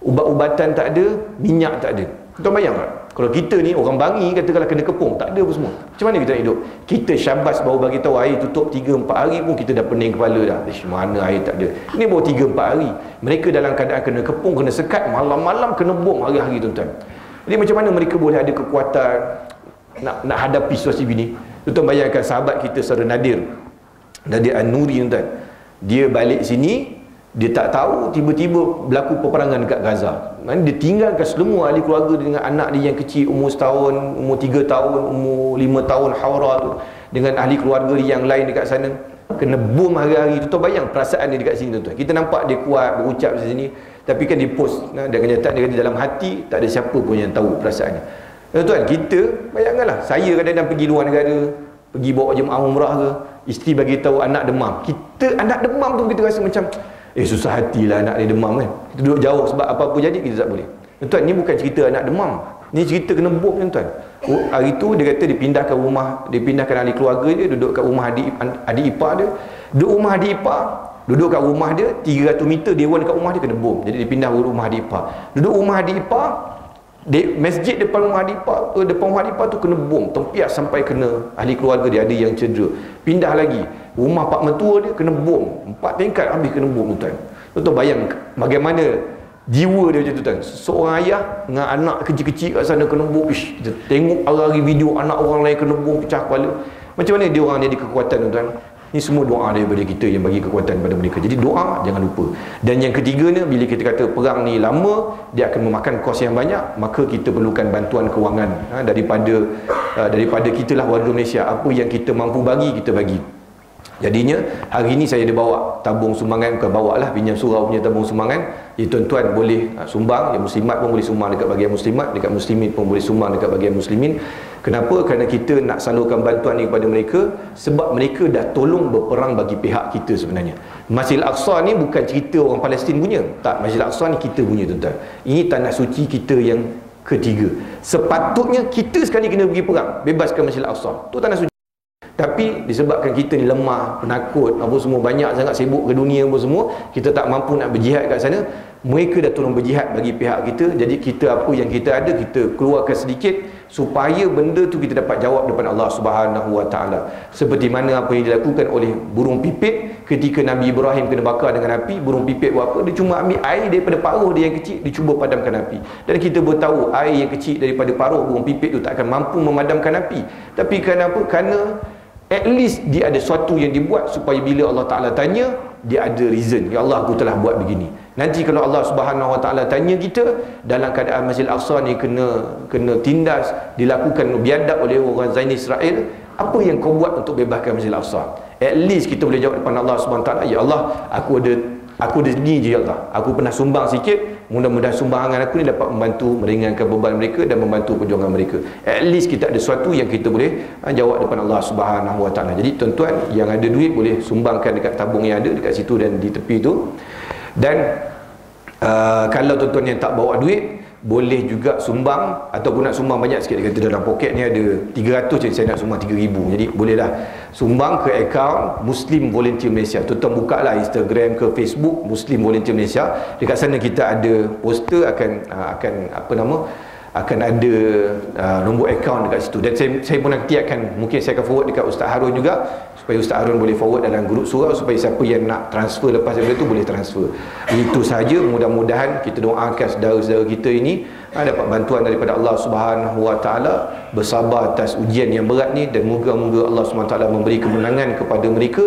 ubat-ubatan tak ada, minyak tak ada. Tuan-tuan bayang tak? Kalau kita ni orang Bangi katakanlah kena kepung, tak ada apa semua. Macam mana kita nak hidup? Kita Syabas baru bagi tahu air tutup 3-4 hari pun kita dah pening kepala dah. Mana air tak ada. Ini baru 3-4 hari. Mereka dalam keadaan kena kepung, kena sekat, malam-malam kena bom hari-hari tuan-tuan. Jadi macam mana mereka boleh ada kekuatan nak hadapi situasi begini? Tuan-tuan bayangkan sahabat kita saudara Nadir An-Nuri tuan-tuan. Dia balik sini, dia tak tahu tiba-tiba berlaku peperangan dekat Gaza. Dia tinggalkan semua ahli keluarga dengan anak dia yang kecil, umur setahun, umur 3 tahun, umur 5 tahun, Haura tu, dengan ahli keluarga dia yang lain dekat sana. Kena bom hari-hari. Tuan bayang perasaan dia dekat sini tuan-tuan. Kita nampak dia kuat berucap di sini, tapi kan dia post dengan kenyataan dia kata dalam hati tak ada siapa pun yang tahu perasaannya. Tuan-tuan, kita bayangkanlah, saya kadang-kadang pergi luar negara, pergi bawa jemaah umrah ke, isteri bagi tahu anak demam. Kita anak demam tu kita rasa macam susah hatilah anak dia demam kan. Kita duduk jauh sebab apa-apa jadi kita tak boleh. Tuan, ni bukan cerita anak demam. Ni cerita kena bom tuan. Hari tu dia kata dipindahkan rumah, dipindahkan ahli keluarga dia duduk kat rumah adik ipar dia. Duduk rumah adik ipar Duduk kat rumah dia 300 meter dewan dekat rumah dia kena bom. Jadi dia pindah ke rumah adik ipar. Duduk rumah adik ipar, masjid depan rumah adik ipar, depan rumah adik ipar tu kena bom, tempias sampai kena ahli keluarga dia ada yang cedera. Pindah lagi, rumah pak mentua dia kena bom, 4 tingkat habis kena bom tuan. Tuan bayang bagaimana jiwa dia macam tu tuan. Seorang ayah dengan anak kecil-kecil kat sana kena bom. Ish, kita tengok hari-hari video anak orang lain kena bom pecah kepala. Macam mana dia orang ni ada kekuatan tuan? Ini semua doa daripada kita yang bagi kekuatan kepada mereka. Jadi doa jangan lupa. Dan yang ketiganya, bila kita kata perang ni lama, dia akan memakan kos yang banyak, maka kita perlukan bantuan kewangan daripada kita lah warga Malaysia. Apa yang kita mampu bagi, kita bagi. Jadinya hari ini saya ada bawa tabung sumbangan, bukan bawa lah, pinjam surau punya tabung sumbangan. Jadi tuan-tuan boleh sumbang, yang muslimat pun boleh sumbang dekat bahagian muslimat, dekat muslimin pun boleh sumbang dekat bahagian muslimin. Kenapa? Kerana kita nak salurkan bantuan ni kepada mereka, sebab mereka dah tolong berperang bagi pihak kita sebenarnya. Masjid Al-Aqsa ni bukan cerita orang Palestin punya. Tak, Masjid Al-Aqsa ni kita punya tuan-tuan. Ini tanah suci kita yang ketiga. Sepatutnya kita sekali kena pergi perang, bebaskan Masjid Al-Aqsa. Tu tanah suci. Tapi disebabkan kita ni lemah, penakut, apa semua, banyak sangat sibuk ke dunia apa semua, kita tak mampu nak berjihad kat sana. Mereka dah tolong berjihad bagi pihak kita. Jadi kita apa yang kita ada, kita keluarkan sedikit supaya benda tu kita dapat jawab depan Allah Subhanahu Wa Taala. Seperti mana apa yang dilakukan oleh burung pipit ketika Nabi Ibrahim kena bakar dengan api. Burung pipit buat apa? Dia cuma ambil air daripada paruh dia yang kecil, dia cuba padamkan api. Dan kita bertahu air yang kecil daripada paruh burung pipit tu tak akan mampu memadamkan api. Tapi kenapa? Kerana at least dia ada sesuatu yang dibuat supaya bila Allah Ta'ala tanya, dia ada reason. Ya Allah, aku telah buat begini. Nanti kalau Allah Subhanahu Wa Ta'ala tanya kita dalam keadaan Masjid Al-Aqsa ni kena tindas, dilakukan biadab oleh orang Zionis Israel, apa yang kau buat untuk bebaskan Masjid Al-Aqsa? At least kita boleh jawab depan Allah Subhanahu Wa Ta'ala, ya Allah, aku ada ni je ya Allah, aku pernah sumbang sikit, mudah-mudahan sumbangan aku ni dapat membantu meringankan beban mereka dan membantu perjuangan mereka. At least kita ada sesuatu yang kita boleh jawab depan Allah Subhanahu Wa Taala. Jadi tuan-tuan yang ada duit boleh sumbangkan dekat tabung yang ada dekat situ dan di tepi tu. Dan kalau tuan-tuan yang tak bawa duit, boleh juga sumbang, ataupun nak sumbang banyak sikit, dia kata dalam poket ni ada 300 je, saya nak sumbang 3,000. Jadi bolehlah sumbang ke akaun Muslim Volunteer Malaysia. Tuan-tuan buka lah Instagram ke Facebook Muslim Volunteer Malaysia. Dekat sana kita ada poster, akan ada nombor akaun dekat situ. Dan saya pun nanti mungkin saya akan forward dekat Ustaz Harun juga, supaya Ustaz Harun boleh forward dalam grup surau, supaya siapa yang nak transfer lepas daripada itu boleh transfer. Itu sahaja. Mudah-mudahan kita doakan saudara-saudara kita ini dapat bantuan daripada Allah Subhanahu Wa Taala, bersabar atas ujian yang berat ni, dan moga-moga Allah Subhanahu Wa Taala memberi kemenangan kepada mereka.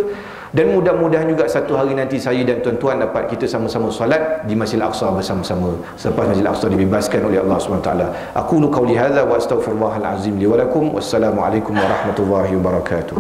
Dan mudah-mudahan juga satu hari nanti saya dan tuan-tuan dapat kita sama-sama solat di Masjid Al-Aqsa bersama-sama selepas Masjid Al-Aqsa dibebaskan oleh Allah SWT. Aqulu qawli hadza wa astaghfirullahal azim li wa lakum. Wassalamualaikum warahmatullahi wabarakatuh.